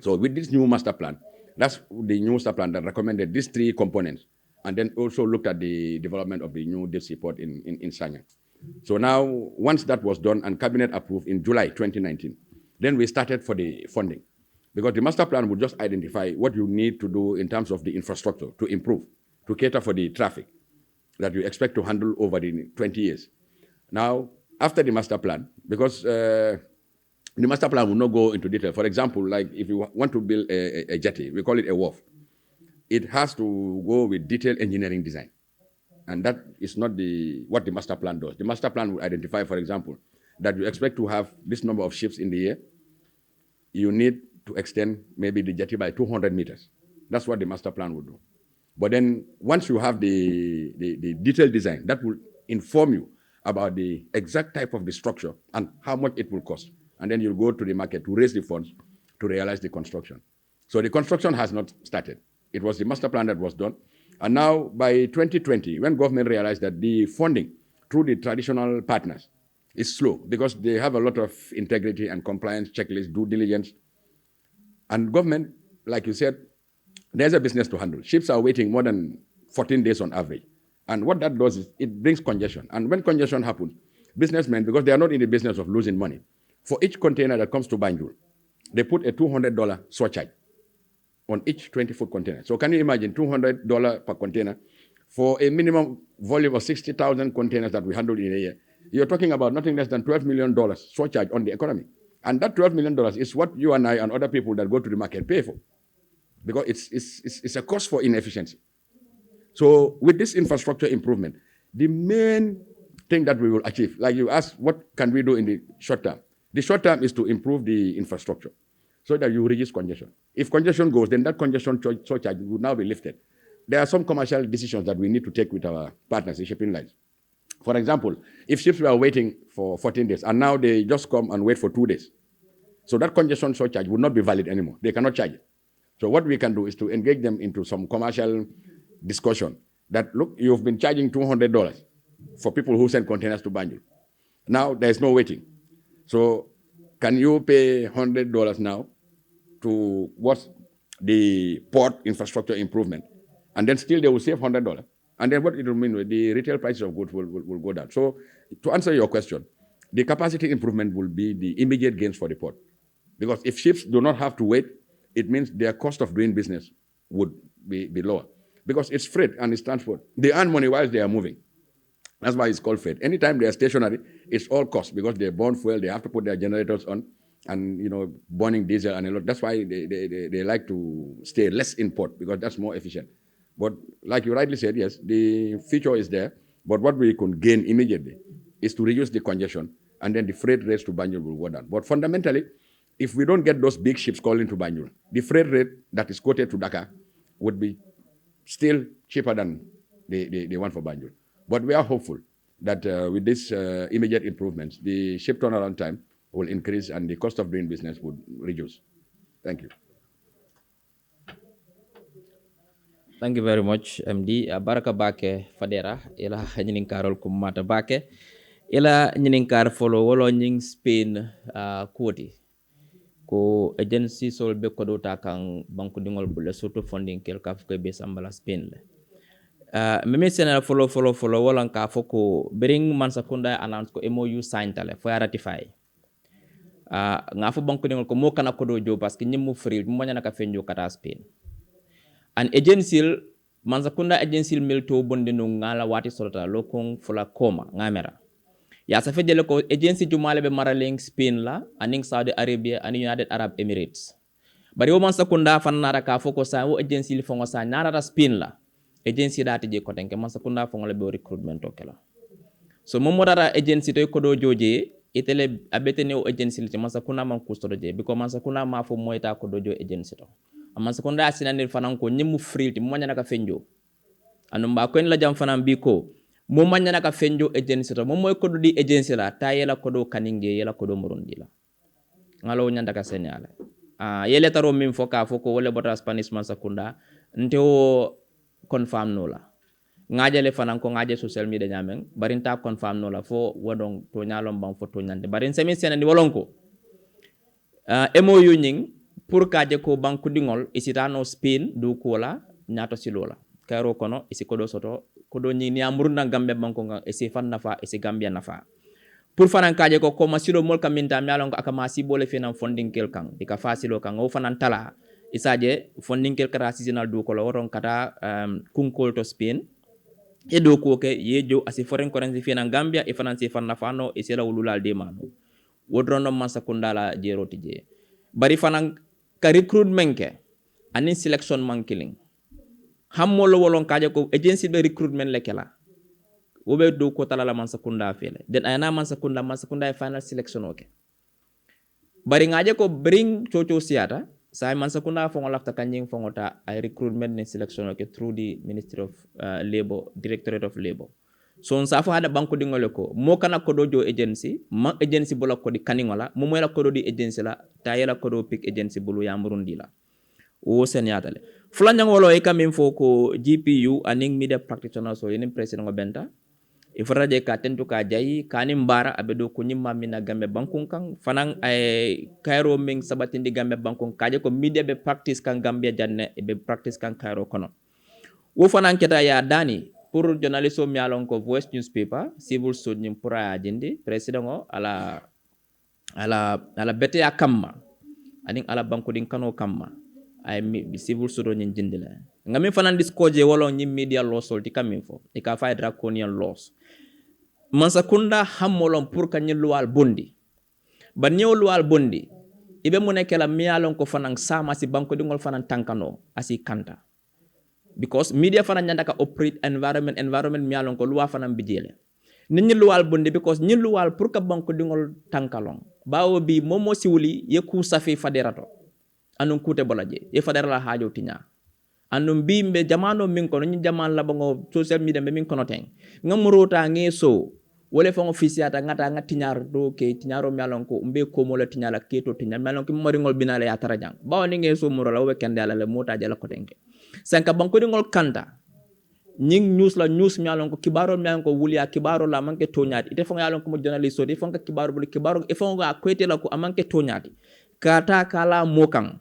So with this new master plan, that's the new master plan that recommended these three components, and then also looked at the development of the new deep sea port in Sanyang. So now, once that was done and cabinet approved in July 2019, then we started for the funding. Because the master plan would just identify what you need to do in terms of the infrastructure to improve, to cater for the traffic that you expect to handle over the 20 years. Now, after the master plan, because the master plan will not go into detail. For example, like if you want to build a jetty, we call it a wharf, it has to go with detailed engineering design. And that is not what the master plan does. The master plan will identify, for example, that you expect to have this number of ships in the year. You need to extend maybe the jetty by 200 meters. That's what the master plan will do. But then once you have the detailed design, that will inform you about the exact type of the structure and how much it will cost. and then you'll go to the market to raise the funds to realize the construction. So the construction has not started. It was the master plan that was done. And now by 2020, when government realized that the funding through the traditional partners is slow because they have a lot of integrity and compliance checklists, due diligence. And government, like you said, there's a business to handle. Ships are waiting more than 14 days on average. And what that does is it brings congestion. And when congestion happens, businessmen, because they are not in the business of losing money, for each container that comes to Banjul, they put a $200 surcharge on each 20-foot container. So can you imagine $200 per container for a minimum volume of 60,000 containers that we handle in a year? You're talking about nothing less than $12 million surcharge on the economy. And that $12 million is what you and I and other people that go to the market pay for, because it's a cost for inefficiency. So with this infrastructure improvement, the main thing that we will achieve, like you asked, what can we do in the short term? The short term is to improve the infrastructure so that you reduce congestion. If congestion goes, then that congestion surcharge will now be lifted. There are some commercial decisions that we need to take with our partners in shipping lines. For example, if ships were waiting for 14 days and now they just come and wait for 2 days, so that congestion surcharge would not be valid anymore. They cannot charge it. So what we can do is to engage them into some commercial discussion that, look, you've been charging $200 for people who send containers to Banjul. Now there's no waiting. So can you pay $100 now to what's the port infrastructure improvement? And then still they will save $100. And then what it will mean, the retail prices of goods will go down. So to answer your question, the capacity improvement will be the immediate gains for the port. Because if ships do not have to wait, it means their cost of doing business would be lower. Because it's freight and it's transport. They earn money while they are moving. That's why it's called freight. Anytime they are stationary, it's all cost because they burn fuel, they have to put their generators on, and burning diesel and a lot. That's why they like to stay less in port because that's more efficient. But like you rightly said, yes, the future is there. But what we can gain immediately is to reduce the congestion, and then the freight rates to Banjul will go down. But fundamentally, if we don't get those big ships calling to Banjul, the freight rate that is quoted to Dakar would be still cheaper than the one for Banjul. But we are hopeful that with these immediate improvements, the ship turnaround time will increase and the cost of doing business would reduce. Thank you. Thank you very much, MD. Baraka bake fadera ila nyininkar kumata bake ila nyininkar follow wolo nying Spain quote ko agency sol be kodo ta kan banku dingol bulle surtout funding kel ka fuko be sambala Spain le meme sena follow wala ka foko bring man sakunda announce ko MOU sign tale fo ratify nga fo banku dingol ko mo kana kodo jo parce que nyimu free mo nyana ka fenjo kata Spain an agency manzakunda agency milto bonde no ngala wati solta lokong fula koma ngamera ya sa fedele ko agency jumale be maraleng Spain la aning Saudi Arabia and United Arab Emirates bari wo mansakunda fanara ka foko sa wo agency li fongo sa nara Spain la agency dati je ko tenke mansakunda fongo le be recruitment to kala so mo modara agency to ko do joje itele abetene o agency li mansakunda man kusto je biko mansakunda ma fo moyta ko do jo agency to amma sekonda asinanir fanan ko nyimu friti mo nyana ka fenjo anu mba ko en la jam fanan bi ko mo manyana ka fenjo agency to mo moy ko di agency la ta yela ko do kaninge yela ko do murundi la ngalo nyanda ka senyala yele taro min foka foko wala bota Spanish man sakunda nte o confirm no la ngajale fanan ko ngaje social media nyamen barinta confirm no la fo wodon to nyalom bang fo to nyande barin semi senani wolonko MOU nying pour kaje ko banku dingol isitano Spain du kola nyato silola karo kono isi kodo soto kodo ni amurna gambe banko nga isi fan nafa isi gambia nafa pour fanan kaje ko ma silo mol kaminta mialon aka ma si bole finan funding kel kan dika fasilo kan o fanan tala isaje funding kel kara seasonal du kola woron kata kunkol to Spain e do ko ke yejo asi foreign currency finan gambia e fanan si fan nafa no isi la wululal de manu wodrono man sakundala jero tije bari fanan ka recruitment ke ani selection man killing hammolo wolon kaje ko agency de recruitment le kala wobe do ko talala man sakunda fele den ayana man sakunda e final selection okay bari ngaje ko bring chocho siata sai man sakunda fongo lafta kanjing fongota ay recruitment ne selection okay through the Ministry of Labor, Directorate of Labor. so on safo hada banko dingole ko mo kana kodo jo agency ma agency bola ko di kaningola mo moy la kodo di agency la tayela kodo pick agency bulu ya murundi la o sen yatale fulanyang wolo e kamin fo ko GPU aning media practitioner so yenim president ngo benta e faraje ka tentu ka jayi kanim bara abedo ko nyimma mina gambe bankun kan fanan ay kairo ming sabatindi gambe bankun kaje ko media be practice kan gambia janne be practice kan kairo kono wo fanan keta ya dani pour journaliste o mi alon ko voice newspaper civil suit nyim pura jindi president o ala bete ya kamma aning ala banko din kano kamma ay civil suit o nyin jindi la ngami fanan discoje wolo nyim media law solti kamin fo e ka fa draconian laws mansakunda hammolon pour ka luwal bondi ba ñew luwal bondi ibe mu nekela miyalon ko fanan sama si banko dingol fanan tankano asi kanta because media fanan nyanda ka operate environment miyalon ko luwa fanan bijele ni luwal bondi because ñi luwal pour ka banko dingol tankalon bawo bi momo siwuli ye ku safi faderato anun kute bolaje ye fadera la hajo tinya anum bimbe jamano min kono ni jaman la bango social media be min kono ten ngamurota ngeso wole fango fisiata ngata ngati tinyar do ke tinyaro mialon ko umbe ko mo la tinyala keto tinyal mialon ko mari ngol binale ya tarajang bawo ni ngeso muro la we kende ala le mota jala ko tenke sanka banko ngol kanta ning news la news mialon ko kibaro mialon ko wulia kibaro la manke tonyati ite fango yalon ko mo journalist ite fango kibaro bul kibaro e fango a kwete la ko amanke tonyati kata kala mokang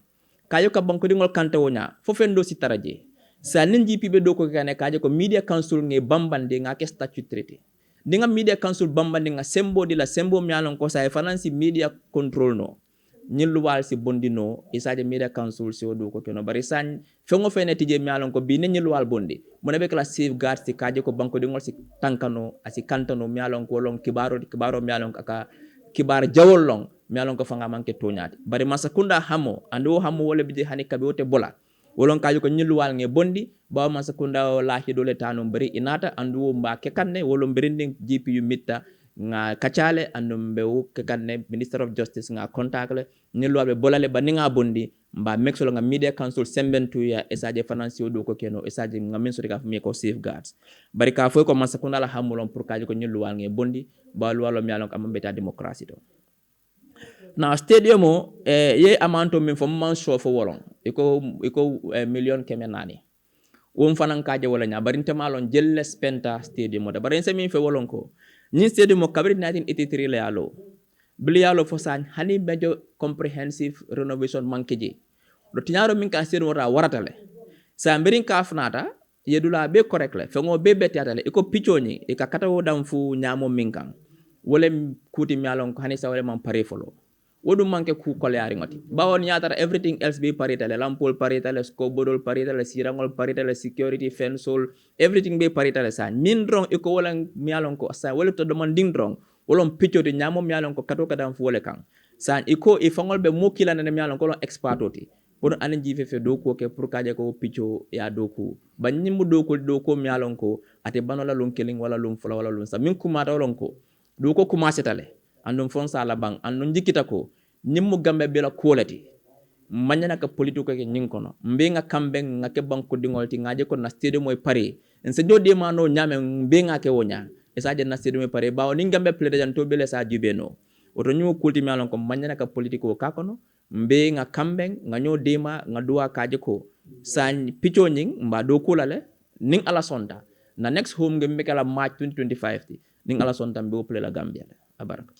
kayo ka banko dingol kante wonya fo fendo si taraje sa nin GPB do ko kane kaje ko media council nge bambande nga ke statut traité dinga media council bambande nga sembo di la sembo mialon ko sa e fanansi media control no nyillu wal si bondino isaje media council si do ko keno bari san fengo fene tije mialon ko bi ne nyillu wal bondi mo ne be kala safeguard si kaje ko banko dingol si tankano asi kantano mialon ko long kibaro mialon aka kibar jawol long mialon ko fanga manke toñaati bari masakunda hamo ando hamo wala bije hani kabe wote bola wolon kaji ko nyilluwal nge bondi bawa masakunda la hidole tanum bari inata andu mba kekanne wolon berinding GPU mitta nga kachale andum bewu kekanne minister of justice nga kontakle nyilluwal be bolale baninga bondi mba mexolo nga media council sembentu ya esaje financial do ko keno esaje nga min sori ka fami ko safeguards bari ka foy ko masakunda la hamulon pour kaji ko nyilluwal nge bondi ba luwalo mialon ko amambeta demokrasi to na stadium ye amanto min fo man show fo wolon iko million keme nani won fanan kaje wala nya barinte malon jelle spenta stadium da barin se min fe wolon ko ni stadium kabri 1983 le yalo bli yalo fo san hani bejo comprehensive renovation mankeje do tinyaro min ka stadium waratale sa mbirin ka fnata yedula be correct le fe ngo be betale iko pichoni e ka kata wodam fu nyamo minkan wolem kuti mialon ko hani sa wala man pare folo wodum manke ku koleari ngoti bawon yatara everything else be paritale lampol paritale skobodol paritale sirangol paritale security fensol everything be paritale sa min drong iko wala mialon ko sa wala to demand ding drong wolom pichoti nyamo mialon ko kato kadam fu wala kan san iko e fangol be mokila na mialon ko lon expertoti pour anen jife fe do ko ke pour kaje ko picho ya do ko banyimu do ko mialon ko ate banola lon keling wala lon fula wala lon sa min kuma tawlon ko do ko commencer tale andum fon sala bang andum jikita ko nimmu gambe bela quality manyana ka politiko ke nyinkono mbenga kambe ngake banko dingol ti ngaje ko na stadium moy pare en se jodi mano nyame mbenga ke wonya e sa na stadium moy pare bawo ni gambe plede jan to bele sa jubeno oto nyu kulti malon ko manyana ka politiko ka kono mbenga kambe nganyo dema ngadua kaje ko san picho nying mba do kulale ning ala sonda na next home game kala match 2025 ning ala sonda mbe play la Gambia abaraka.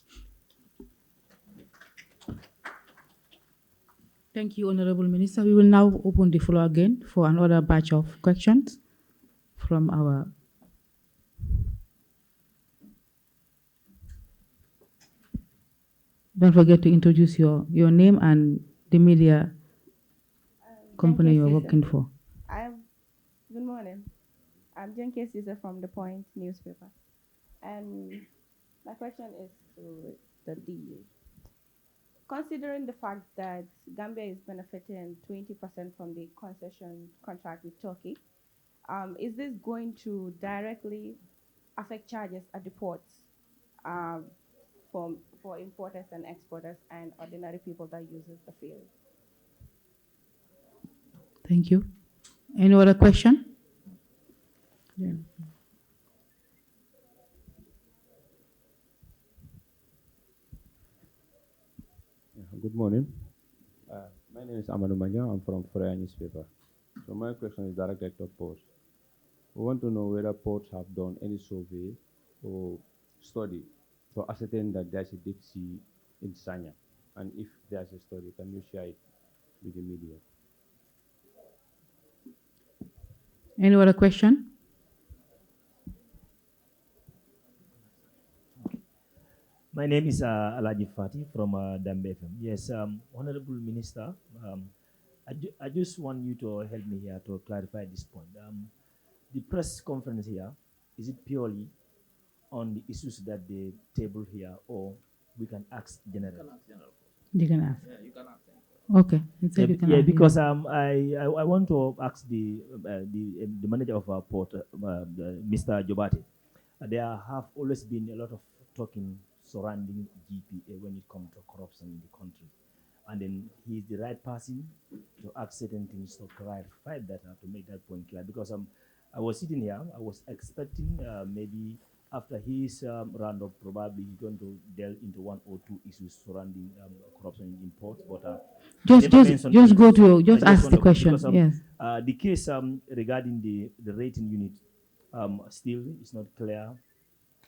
Thank you, Honorable Minister. We will now open the floor again for another batch of questions from our... Don't forget to introduce your name and the media company you're working for. Good morning. I'm Jenke Caesar from The Point newspaper. And my question is to the DA. Considering the fact that Gambia is benefiting 20% from the concession contract with Turkey, is this going to directly affect charges at the ports for importers and exporters and ordinary people that uses the field? Thank you. Any other question? Yeah. Good morning. My name is Amadou Manja. I'm from Foreign newspaper. So my question is directed to Ports. We want to know whether Ports have done any survey or study to ascertain that there's a deep sea in Sanya. And if there's a study, can you share it with the media? Any other question? My name is Alaji Fati from Dambe FM. Yes, Honorable Minister, I just want you to help me here to clarify this point. The press conference here, is it purely on the issues that they table here, or we can ask generally? You can ask. Okay. He said you can Yeah, ask, because I want to ask the manager of our port, Mr. Jorbateh. There have always been a lot of talking surrounding GPA when it comes to corruption in the country, and then he is the right person to ask certain things to clarify that, to make that point clear. Because I was sitting here, I was expecting maybe after his roundup, probably he's going to delve into one or two issues surrounding corruption in ports, but just go to just ask the question. because, Yes. the case regarding the rating unit still is not clear,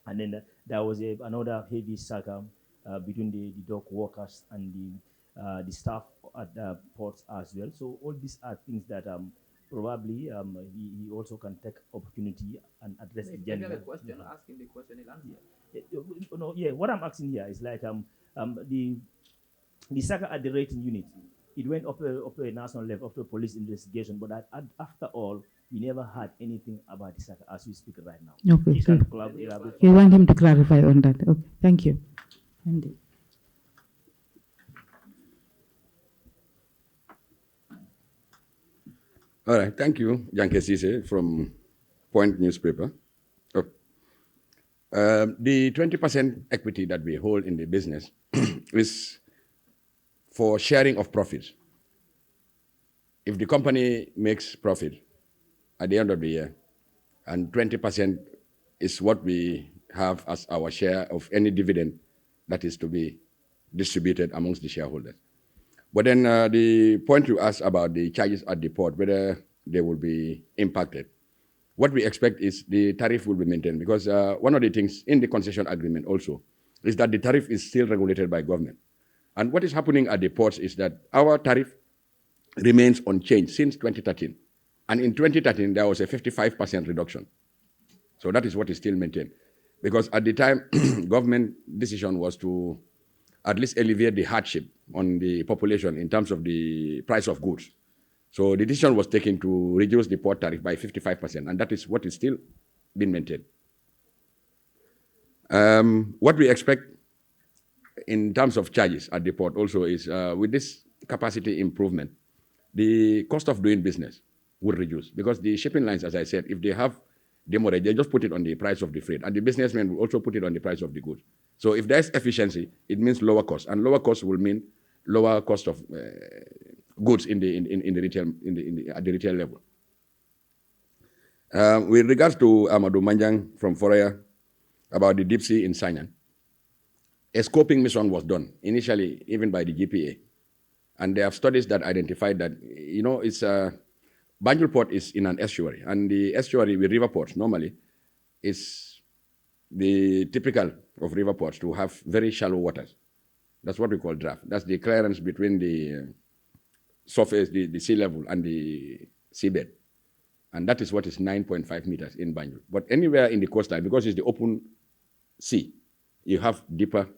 and then there was another heavy saga between the dock workers and the staff at the ports as well. So all these are things that probably he also can take opportunity and address the gender. Asking the question, he'll answer. No, yeah. What I'm asking here is like the saga at the rating unit. It went up to a national level, up to a police investigation, but after all, we never had anything about the saga as we speak right now. Okay. You can elaborate. You want him to clarify on that. Okay. Thank you. Andy. All right, thank you, Janke Sise from Point newspaper. Oh. The 20% equity that we hold in the business is for sharing of profits. If the company makes profit at the end of the year, and 20% is what we have as our share of any dividend that is to be distributed amongst the shareholders. But then the point you asked about the charges at the port, whether they will be impacted. What we expect is the tariff will be maintained, because one of the things in the concession agreement also is that the tariff is still regulated by government. And what is happening at the ports is that our tariff remains unchanged since 2013. And in 2013, there was a 55% reduction. So that is what is still maintained. Because at the time, government decision was to at least alleviate the hardship on the population in terms of the price of goods. So the decision was taken to reduce the port tariff by 55%, and that is what is still being maintained. What we expect in terms of charges at the port also is with this capacity improvement, the cost of doing business will reduce, because the shipping lines, as I said, if they have demurrage, they just put it on the price of the freight, and the businessmen will also put it on the price of the goods. So if there's efficiency, it means lower cost, and lower cost will mean lower cost of goods in the retail at the retail level. With regards to Amadou Manjang from Forea about the deep sea in Sanyan, a scoping mission was done initially, even by the GPA, and there are studies that identified that it's Banjul Port is in an estuary, and the estuary with river ports normally is the typical of river ports to have very shallow waters. That's what we call draft. That's the clearance between the surface, the sea level, and the seabed. And that is what is 9.5 meters in Banjul. But anywhere in the coastline, because it's the open sea, you have deeper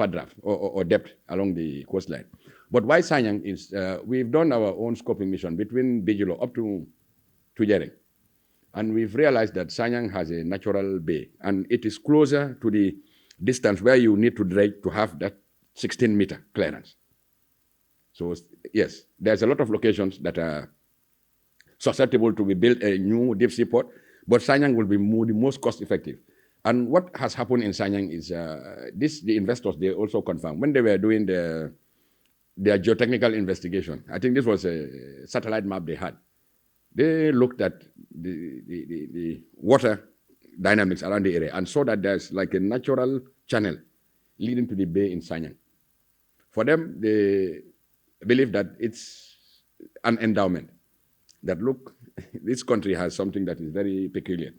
draft or depth along the coastline. But why Sanyang is, we've done our own scoping mission between Bigelow up to Jereng. And we've realized that Sanyang has a natural bay, and it is closer to the distance where you need to dredge to have that 16-meter clearance. So yes, there's a lot of locations that are susceptible to be built a new deep sea port, but Sanyang will be the most cost effective. And what has happened in Sanyang is the investors, they also confirmed when they were doing their geotechnical investigation. I think this was a satellite map they had. They looked at the water dynamics around the area and saw that there's like a natural channel leading to the bay in Sanyang. For them, they believe that it's an endowment. That look, this country has something that is very peculiar.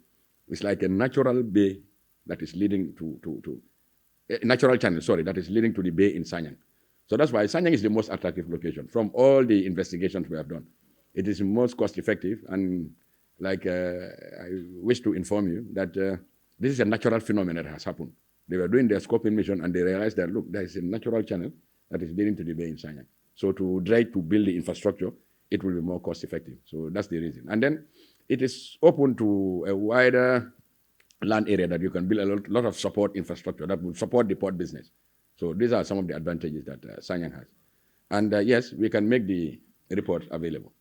It's like a natural bay that is leading to a natural channel, sorry, that is leading to the bay in Sanyang. So that's why Sanyang is the most attractive location from all the investigations we have done. It is most cost effective, and like I wish to inform you that this is a natural phenomenon that has happened. They were doing their scoping mission and they realized that, look, there is a natural channel that is leading to the bay in Sanyang. So to try to build the infrastructure, it will be more cost effective. So that's the reason. And then it is open to a wider land area that you can build a lot of support infrastructure that will support the port business. So these are some of the advantages that Sanyang has. And yes, we can make the report available.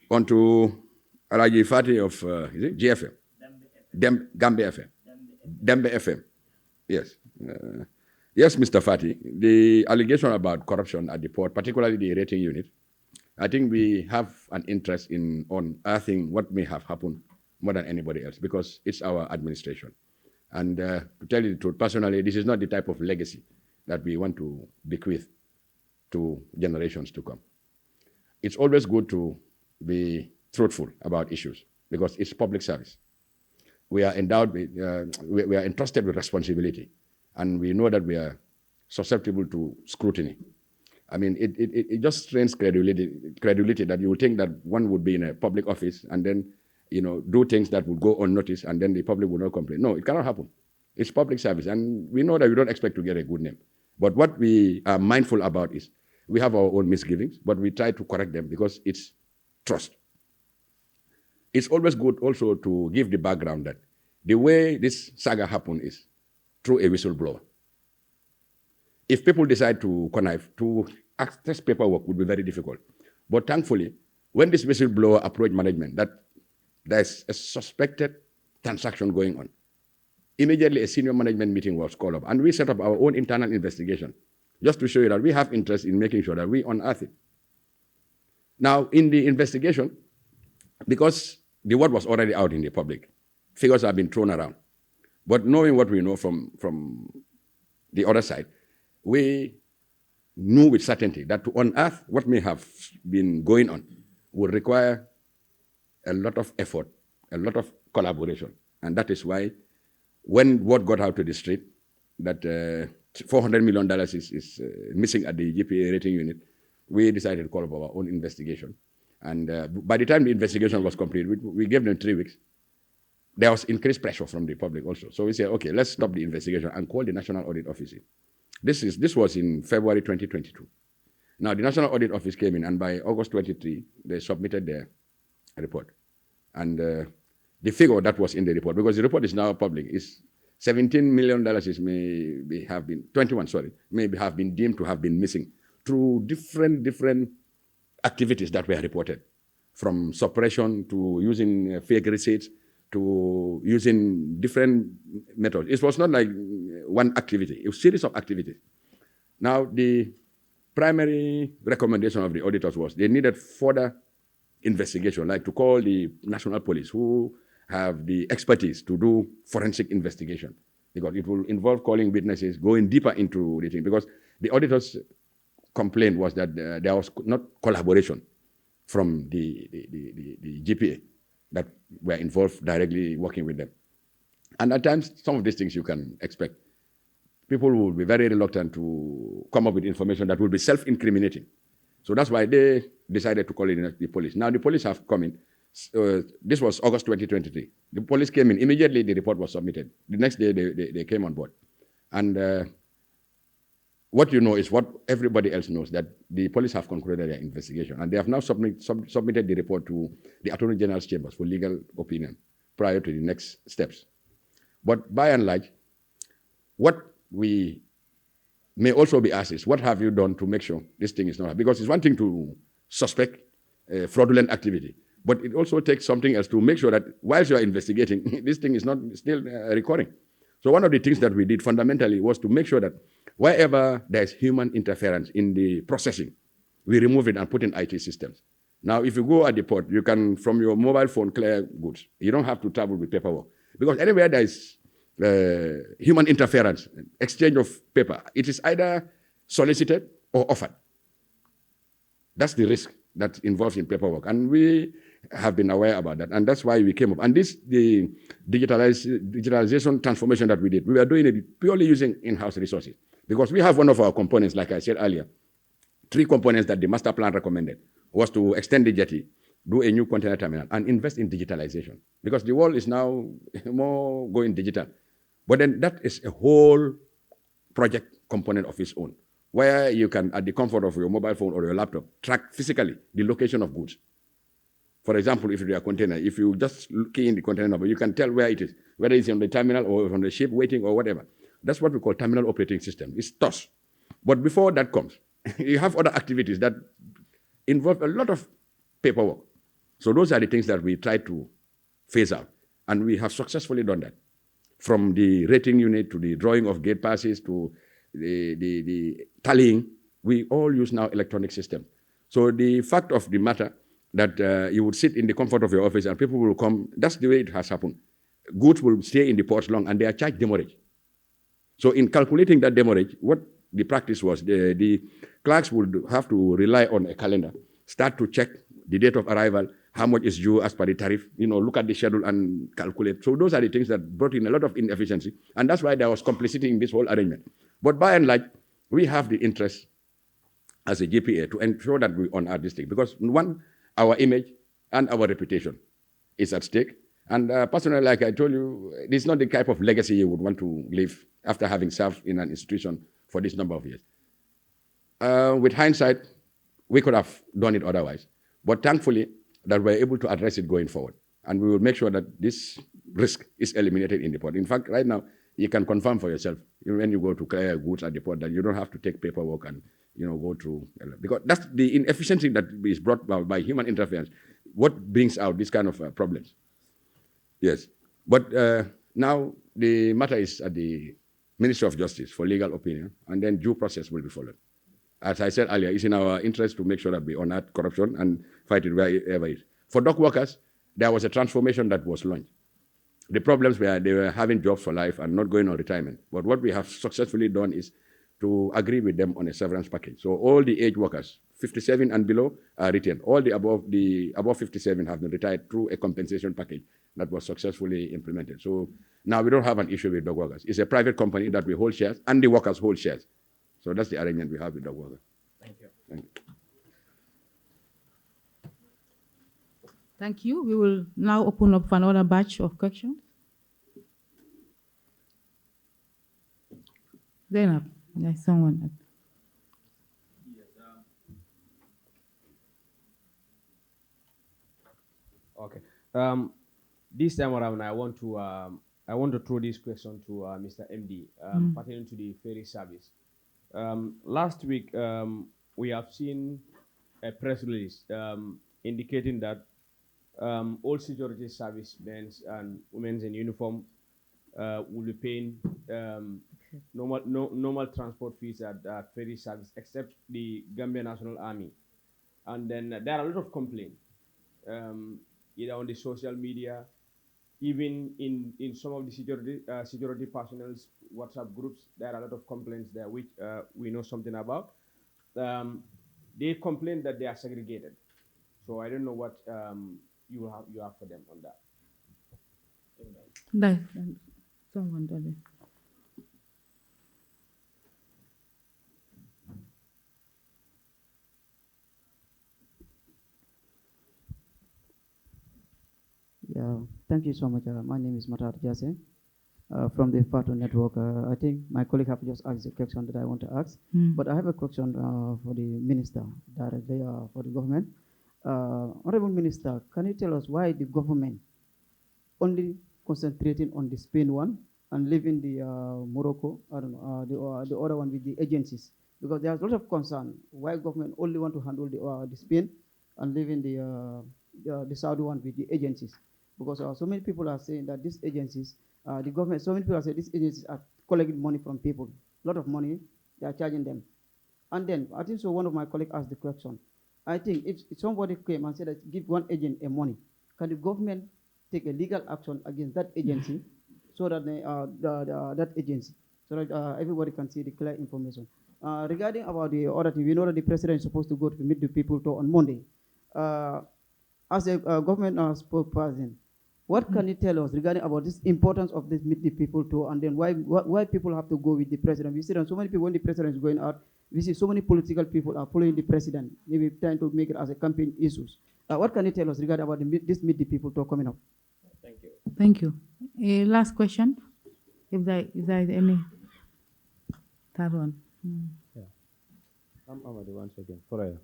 On to Alaji Fati of is it GFM? Gambia FM. Dembe FM. Yes. Yes, Mr. Fati, the allegation about corruption at the port, particularly the rating unit, I think we have an interest in unearthing what may have happened more than anybody else, because it's our administration. And to tell you the truth, personally, this is not the type of legacy that we want to bequeath to generations to come. It's always good to be truthful about issues because it's public service. We are endowed with, we are entrusted with responsibility, and we know that we are susceptible to scrutiny. I mean, it just strains credibility that you would think that one would be in a public office and then, do things that would go unnoticed and then the public would not complain. No, it cannot happen. It's public service, and we know that we don't expect to get a good name. But what we are mindful about is we have our own misgivings, but we try to correct them because it's trust. It's always good also to give the background that the way this saga happened is through a whistleblower. If people decide to connive, to access paperwork would be very difficult. But thankfully, when this whistleblower approached management that there's a suspected transaction going on, immediately a senior management meeting was called up, and we set up our own internal investigation just to show you that we have interest in making sure that we unearth it. Now, in the investigation, because the word was already out in the public, figures have been thrown around. But knowing what we know from the other side, we knew with certainty that to unearth what may have been going on would require a lot of effort, a lot of collaboration. And that is why when word got out to the street that $400 million is missing at the GPA rating unit, we decided to call up our own investigation. And by the time the investigation was complete, we gave them 3 weeks. There was increased pressure from the public also. So we said, okay, let's stop the investigation and call the National Audit Office in. This was in February 2022. Now, the National Audit Office came in, and by August 23, they submitted their report. And the figure that was in the report, because the report is now public, is $17 million may have been deemed to have been missing through different activities that were reported, from suppression to using fake receipts to using different methods. It was not like one activity, it was a series of activities. Now, the primary recommendation of the auditors was they needed further investigation, like to call the National Police, who have the expertise to do forensic investigation, because it will involve calling witnesses, going deeper into the thing, because the auditors' complaint was that there was not collaboration from the GPA that were involved directly working with them. And at times, some of these things you can expect. People will be very reluctant to come up with information that will be self-incriminating. So that's why they decided to call in the police. Now the police have come in. This was August 2023. The police came in. Immediately the report was submitted. The next day they came on board. And what you know is what everybody else knows, that the police have concluded their investigation. And they have now submitted the report to the Attorney General's chambers for legal opinion prior to the next steps. But by and large, what we may also be asked is, what have you done to make sure this thing is not? Because it's one thing to suspect fraudulent activity, but it also takes something else to make sure that whilst you are investigating, this thing is not still recurring. So one of the things that we did fundamentally was to make sure that wherever there's human interference in the processing, we remove it and put in IT systems. Now, if you go at the port, you can, from your mobile phone, clear goods. You don't have to travel with paperwork. Because anywhere there is human interference, exchange of paper, it is either solicited, or offered. That's the risk that's involved in paperwork. And we have been aware about that. And that's why we came up. And the digitalization transformation that we did, we were doing it purely using in-house resources. Because we have one of our components, like I said earlier, 3 components that the master plan recommended was to extend the jetty, do a new container terminal, and invest in digitalization. Because the world is now more going digital. But then that is a whole project component of its own, where you can, at the comfort of your mobile phone or your laptop, track physically the location of goods. For example, if you are a container, if you just key in the container number, you can tell where it is, whether it's on the terminal or on the ship waiting or whatever. That's what we call terminal operating system. It's TOS. But before that comes, you have other activities that involve a lot of paperwork. So those are the things that we try to phase out. And we have successfully done that. From the rating unit to the drawing of gate passes to the tallying, we all use now electronic system. So the fact of the matter that you would sit in the comfort of your office and people will come, that's the way it has happened. Goods will stay in the ports long and they are charged demurrage. So in calculating that demurrage, what the practice was, the clerks would have to rely on a calendar, start to check the date of arrival, how much is due as per the tariff, look at the schedule and calculate. So those are the things that brought in a lot of inefficiency. And that's why there was complicity in this whole arrangement. But by and large, we have the interest as a GPA to ensure that we honor this thing. Because one, our image and our reputation is at stake. And personally, like I told you, this is not the type of legacy you would want to leave after having served in an institution for this number of years. With hindsight, we could have done it otherwise. But thankfully, that we're able to address it going forward. And we will make sure that this risk is eliminated in the port. In fact, right now, you can confirm for yourself, when you go to clear goods at the port, that you don't have to take paperwork and go through. Because that's the inefficiency that is brought by human interference, what brings out these kind of problems. Yes. But now the matter is at the Ministry of Justice for legal opinion, and then due process will be followed. As I said earlier, it's in our interest to make sure that we honor corruption and fight it wherever it is. For dock workers, there was a transformation that was launched. The problems were they were having jobs for life and not going on retirement. But what we have successfully done is to agree with them on a severance package. So all the age workers, 57 and below, are retained. All the above 57 have been retired through a compensation package that was successfully implemented. So now we don't have an issue with dock workers. It's a private company that we hold shares, and the workers hold shares. So that's the arrangement we have with dock workers. Thank you. Thank you. Thank you. We will now open up for another batch of questions. Zainab, there's someone. Okay. This time around, I want to throw this question to Mr. MD pertaining to the ferry service. Last week, we have seen a press release indicating that all security servicemen and women in uniform will be paying normal transport fees at ferry service, except the Gambia National Army. And then there are a lot of complaints, either on the social media, even in some of the security personnel's WhatsApp groups. There are a lot of complaints there, which we know something about. They complain that they are segregated. So I don't know what you have for them on that. Someone does it. Yeah, thank you so much. My name is Matar Jase from the FATO network. I think my colleague have just asked the question that I want to ask, but I have a question for the minister directly for the government. Honorable Minister, can you tell us why the government only concentrating on the Spain one and leaving the Morocco, I don't know, the other one with the agencies? Because there's a lot of concern why government only want to handle the Spain and leaving the Saudi one with the agencies. Because so many people are saying that these agencies, the government, so many people are saying these agencies are collecting money from people. A lot of money, they are charging them. And then, I think so one of my colleagues asked the question. I think if somebody came and said that give one agent a money, can the government take a legal action against that agency so that that agency, so that everybody can see the clear information? Regarding about the other thing, we know that the president is supposed to go to meet the people on Monday. As a government spokesperson, what can you tell us regarding about this importance of this meet the people tour, and then why people have to go with the president? We see that so many people when the president is going out, we see so many political people are following the president, maybe trying to make it as a campaign issues. What can you tell us regarding about this meet the people tour coming up? Thank you. Thank you. Last question. If there is any third one. I'm Amadou once again. Foraya.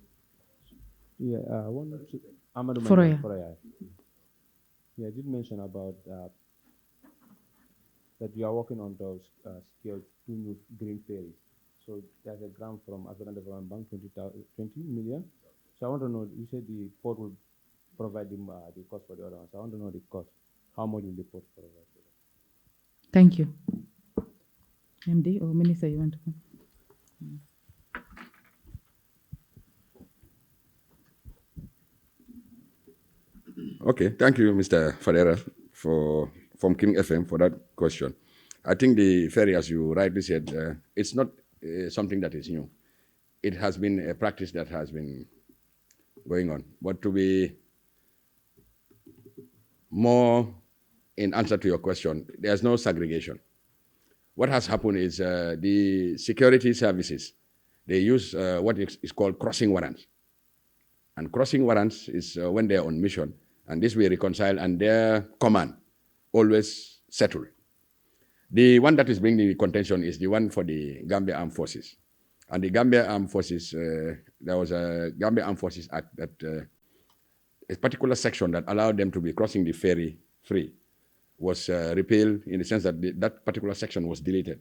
Yeah, I wanted to. Amadou Foraya. Foraya. Yeah, I did mention about that you are working on those secure 2 new green ferries. So there's a grant from African Development Bank, 20 million. So I want to know, you said the port will provide the cost for the other ones. I want to know the cost. How much will the port provide for that? Thank you. MD or Minister, you want to come? Okay, thank you, Mr. Ferreira, from King FM for that question. I think the ferry, as you rightly said, it's not something that is new. It has been a practice that has been going on. But to be more in answer to your question, there's no segregation. What has happened is the security services, they use what is called crossing warrants. And crossing warrants is when they're on mission, and this we reconcile, and their command always settle. The one that is bringing the contention is the one for the Gambia Armed Forces. And the Gambia Armed Forces, there was a Gambia Armed Forces Act that a particular section that allowed them to be crossing the ferry free was repealed, in the sense that that particular section was deleted.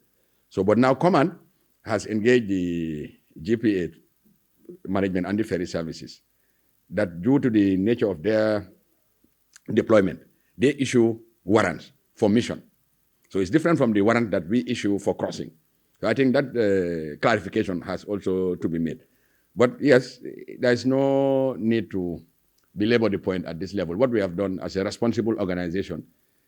So, but now command has engaged the GPA management and the ferry services that due to the nature of their deployment, they issue warrants for mission. So it's different from the warrant that we issue for crossing. So I think that clarification has also to be made. But yes, there's no need to belabor the point at this level. What we have done as a responsible organization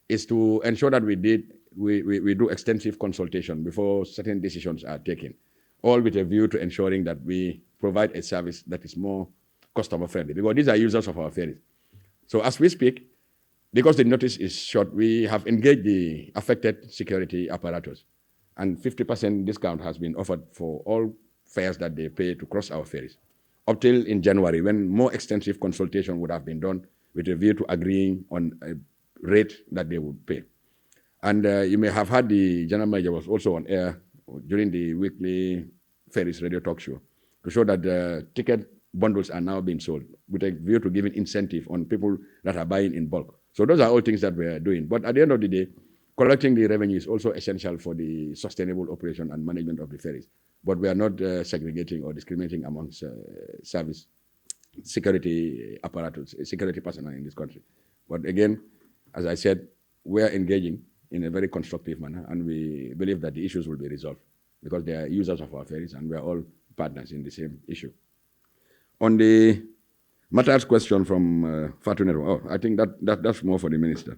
is to ensure that we do extensive consultation before certain decisions are taken, all with a view to ensuring that we provide a service that is more customer friendly, because these are users of our ferries. So as we speak, because the notice is short, we have engaged the affected security apparatus, and 50% discount has been offered for all fares that they pay to cross our ferries, up till in January, when more extensive consultation would have been done with a view to agreeing on a rate that they would pay. And you may have heard the general manager was also on air during the weekly ferries radio talk show to show that the ticket bundles are now being sold with a view to giving incentive on people that are buying in bulk. So those are all things that we are doing. But at the end of the day, collecting the revenue is also essential for the sustainable operation and management of the ferries. But we are not segregating or discriminating amongst service security apparatus, security personnel in this country. But again, as I said, we are engaging in a very constructive manner, and we believe that the issues will be resolved because they are users of our ferries and we are all partners in the same issue. On the Matters question from Fatuneru, I think that's more for the minister.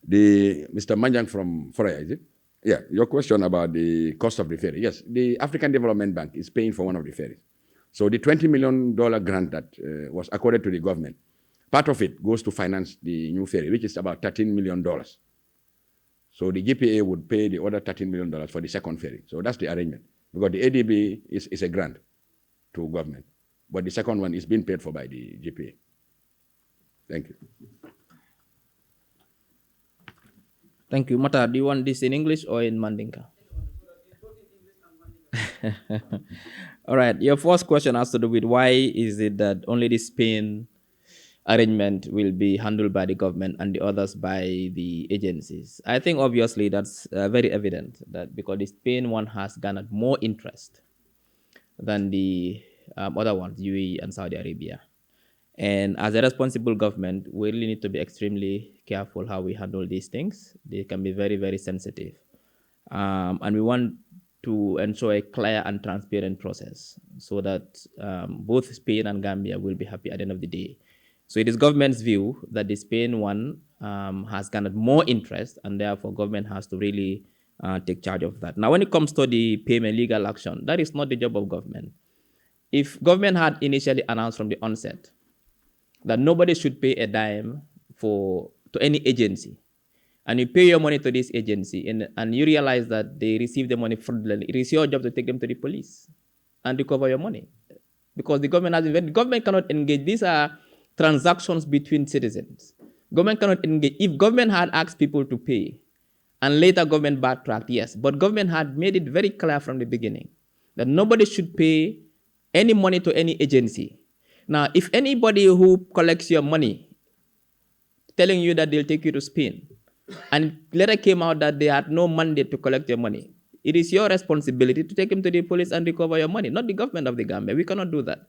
Mr. Manjang from Foraya, is it? Yeah, your question about the cost of the ferry. Yes, the African Development Bank is paying for one of the ferries. So the $20 million grant that was accorded to the government, part of it goes to finance the new ferry, which is about $13 million. So the GPA would pay the other $13 million for the second ferry. So that's the arrangement. Because the ADB is a grant to government, but the second one is being paid for by the GPA. Thank you. Thank you. Mata, do you want this in English or in Mandinka? All right. Your first question has to do with why is it that only the Spain arrangement will be handled by the government and the others by the agencies. I think obviously that's very evident that because the Spain one has garnered more interest than the other ones, UAE and Saudi Arabia. And as a responsible government, we really need to be extremely careful how we handle these things. They can be very, very sensitive. And we want to ensure a clear and transparent process so that both Spain and Gambia will be happy at the end of the day. So it is government's view that the Spain one has garnered more interest, and therefore government has to really take charge of that. Now, when it comes to the payment legal action, that is not the job of government. If government had initially announced from the onset that nobody should pay a dime to any agency, and you pay your money to this agency, and you realize that they receive the money fraudulently, it is your job to take them to the police and recover your money. Because the government the government cannot engage. These are transactions between citizens. Government cannot engage. If government had asked people to pay, and later government backtracked, yes, but government had made it very clear from the beginning that nobody should pay any money to any agency. Now, if anybody who collects your money telling you that they'll take you to Spain, and later came out that they had no mandate to collect your money, it is your responsibility to take him to the police and recover your money, not the government of the Gambia. We cannot do that.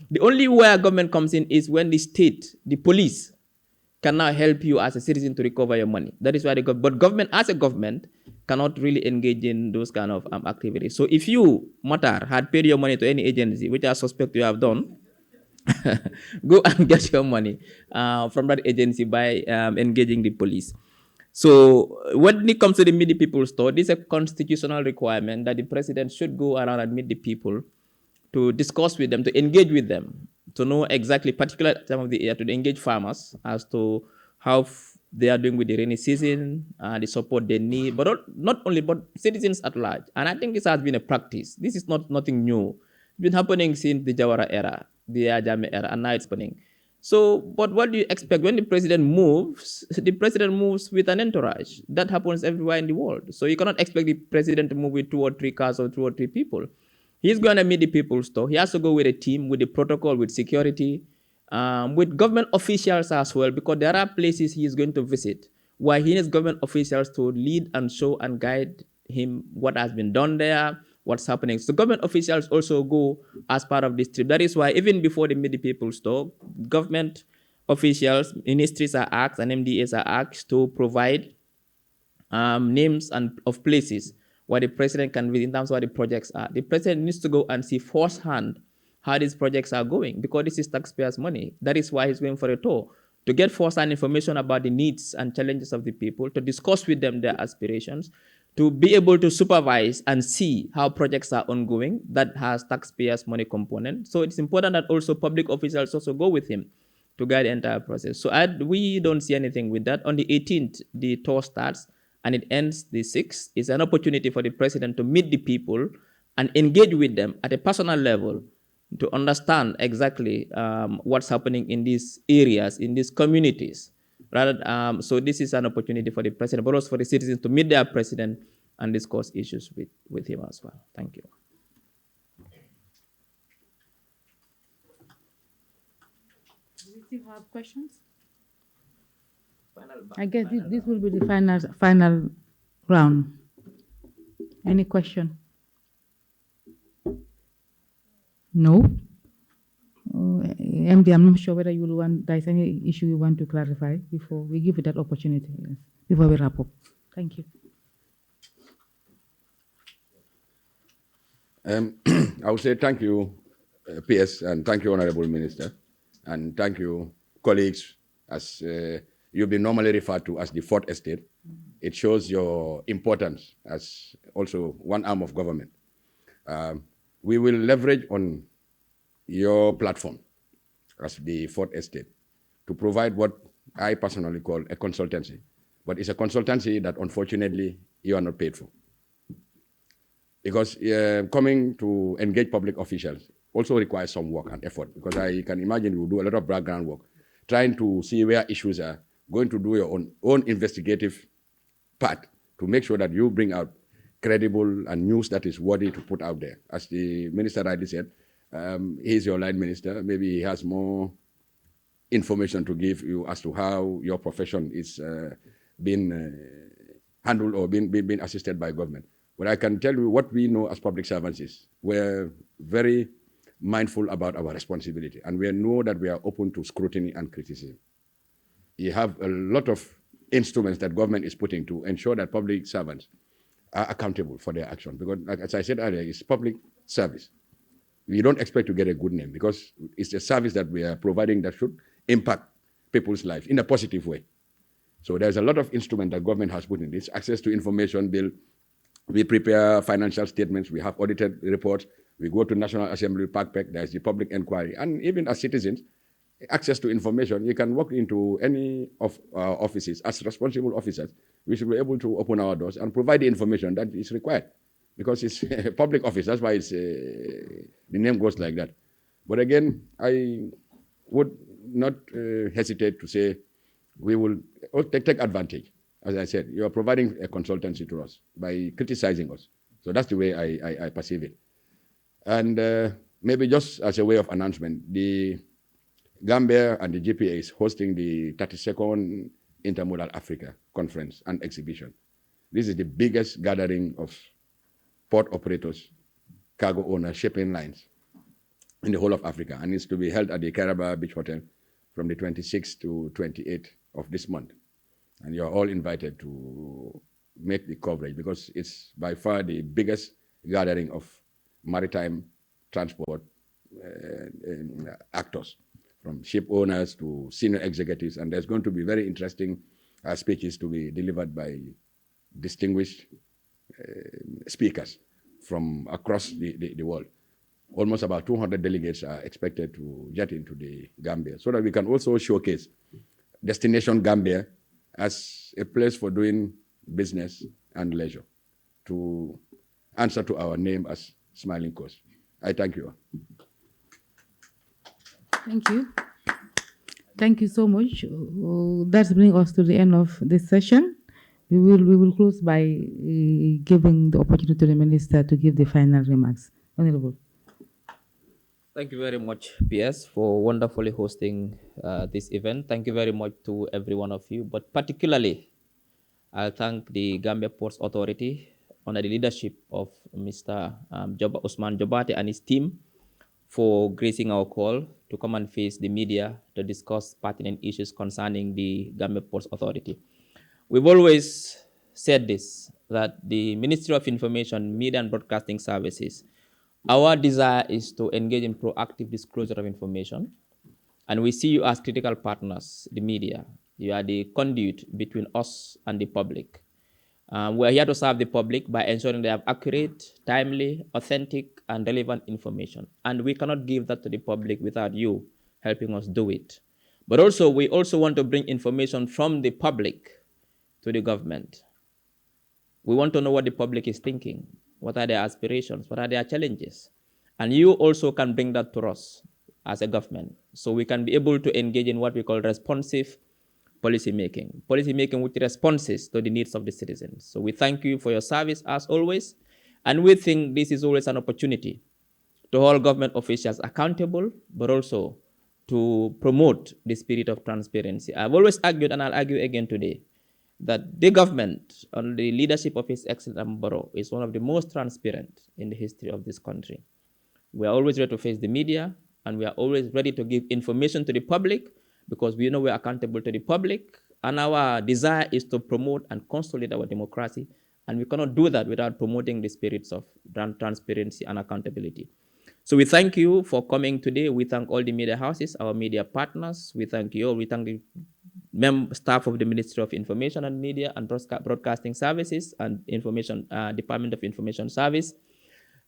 The only way government comes in is when the state, the police, can now help you as a citizen to recover your money. That is why but government, as a government, cannot really engage in those kind of activities. So if you, Matar, had paid your money to any agency, which I suspect you have done, go and get your money from that agency by engaging the police. So when it comes to the Meet the People store, this is a constitutional requirement that the president should go around and meet the people to discuss with them, to engage with them, to know exactly, particular time of the year, to engage farmers as to how they are doing with the rainy season, the support they need, but not only, but citizens at large. And I think this has been a practice. This is nothing new. It's been happening since the Jawara era, the Ajame era, and now it's happening. So, but what do you expect? When the president moves with an entourage. That happens everywhere in the world. So you cannot expect the president to move with 2 or 3 cars or 2 or 3 people. He's going to meet the people's store. He has to go with a team, with the protocol, with security, with government officials as well, because there are places he is going to visit where he needs government officials to lead and show and guide him what has been done there, what's happening. So government officials also go as part of this trip. That is why even before they meet the people's store, government officials, ministries are asked and MDAs are asked to provide names of places where the president can visit in terms of where the projects are. The president needs to go and see firsthand how these projects are going, because this is taxpayers' money. That is why he's going for a tour, to get firsthand information about the needs and challenges of the people, to discuss with them their aspirations, to be able to supervise and see how projects are ongoing that has taxpayers' money component. So it's important that also public officials also go with him to guide the entire process. So we don't see anything with that. On the 18th, the tour starts and it ends the 6th. It's an opportunity for the president to meet the people and engage with them at a personal level to understand exactly what's happening in these areas, in these communities. So this is an opportunity for the president, but also for the citizens to meet their president and discuss issues with him as well. Thank you. Do we still have questions? I guess this will be the final round. Any question? No? MD, I'm not sure whether you will there's any issue you want to clarify before we give you that opportunity, yes, before we wrap up. Thank you. I would say thank you, PS, and thank you, Honorable Minister, and thank you, colleagues, as you've been normally referred to as the fourth estate. It shows your importance as also one arm of government. We will leverage on your platform as the fourth estate to provide what I personally call a consultancy. But it's a consultancy that unfortunately you are not paid for. Because coming to engage public officials also requires some work and effort, because I can imagine you do a lot of background work, trying to see where issues are, going to do your own investigative part to make sure that you bring out credible and news that is worthy to put out there. As the minister rightly said, he's your line minister. Maybe he has more information to give you as to how your profession is being handled or being assisted by government. But I can tell you what we know as public servants is we're very mindful about our responsibility, and we know that we are open to scrutiny and criticism. You have a lot of instruments that government is putting to ensure that public servants are accountable for their action. Because, like, as I said earlier, it's public service. We don't expect to get a good name because it's a service that we are providing that should impact people's lives in a positive way. So there's a lot of instrument that government has put in this, access to information bill, We prepare financial statements. We have audited reports. We go to National Assembly, PACPEC. There's the public inquiry. And even as citizens, access to information, you can walk into any of our offices. As responsible officers, we should be able to open our doors and provide the information that is required. Because it's a public office. That's why the name goes like that. But again, I would not hesitate to say we will take advantage. As I said, you are providing a consultancy to us by criticizing us. So that's the way I perceive it. And maybe just as a way of announcement, the Gambia and the GPA is hosting the 32nd Intermodal Africa Conference and Exhibition. This is the biggest gathering of port operators, cargo owners, shipping lines in the whole of Africa, and it's to be held at the Caraba Beach Hotel from the 26th to 28th of this month. And you're all invited to make the coverage because it's by far the biggest gathering of maritime transport actors, from ship owners to senior executives, and there's going to be very interesting speeches to be delivered by distinguished speakers from across the world. Almost about 200 delegates are expected to jet into the Gambia, so that we can also showcase Destination Gambia as a place for doing business and leisure, to answer to our name as Smiling Coast. I thank you. Thank you. Thank you so much. That brings us to the end of this session. We will close by giving the opportunity to the minister to give the final remarks. Honorable. Thank you very much, PS, for wonderfully hosting this event. Thank you very much to every one of you, but particularly I thank the Gambia Ports Authority under the leadership of Mr. Ousman Jorbateh and his team for gracing our call to come and face the media to discuss pertinent issues concerning the Gambia Ports Authority. We've always said this, that the Ministry of Information, Media and Broadcasting Services, our desire is to engage in proactive disclosure of information. And we see you as critical partners, the media. You are the conduit between us and the public. We're here to serve the public by ensuring they have accurate, timely, authentic, and relevant information. And we cannot give that to the public without you helping us do it. But also, we also want to bring information from the public to the government. We want to know what the public is thinking. What are their aspirations? What are their challenges? And you also can bring that to us as a government, so we can be able to engage in what we call responsive policy making with responses to the needs of the citizens. So we thank you for your service as always, and we think this is always an opportunity to hold government officials accountable, but also to promote the spirit of transparency. I've always argued, and I'll argue again today, that the government, under the leadership of His Excellency Barrow, is one of the most transparent in the history of this country. We are always ready to face the media, and we are always ready to give information to the public, because we know we are accountable to the public, and our desire is to promote and consolidate our democracy, and we cannot do that without promoting the spirits of transparency and accountability. So we thank you for coming today. We thank all the media houses, our media partners. We thank you all. We thank the staff of the Ministry of Information and Media and Broadcasting Services and Department of Information Service.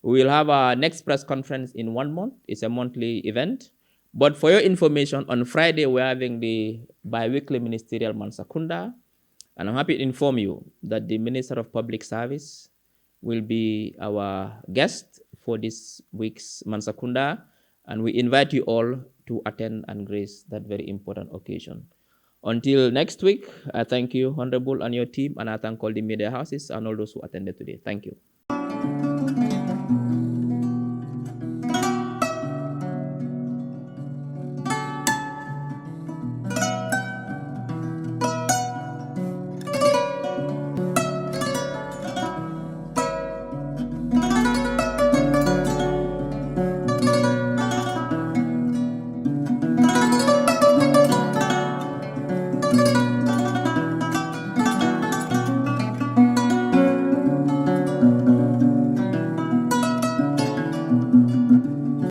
We will have our next press conference in 1 month. It's a monthly event. But for your information, on Friday, we're having the bi-weekly ministerial Mansakunda. And I'm happy to inform you that the Minister of Public Service will be our guest for this week's Mansakunda. And we invite you all to attend and grace that very important occasion. Until next week, I thank you, Honorable, and your team, and I thank all the media houses and all those who attended today. Thank you.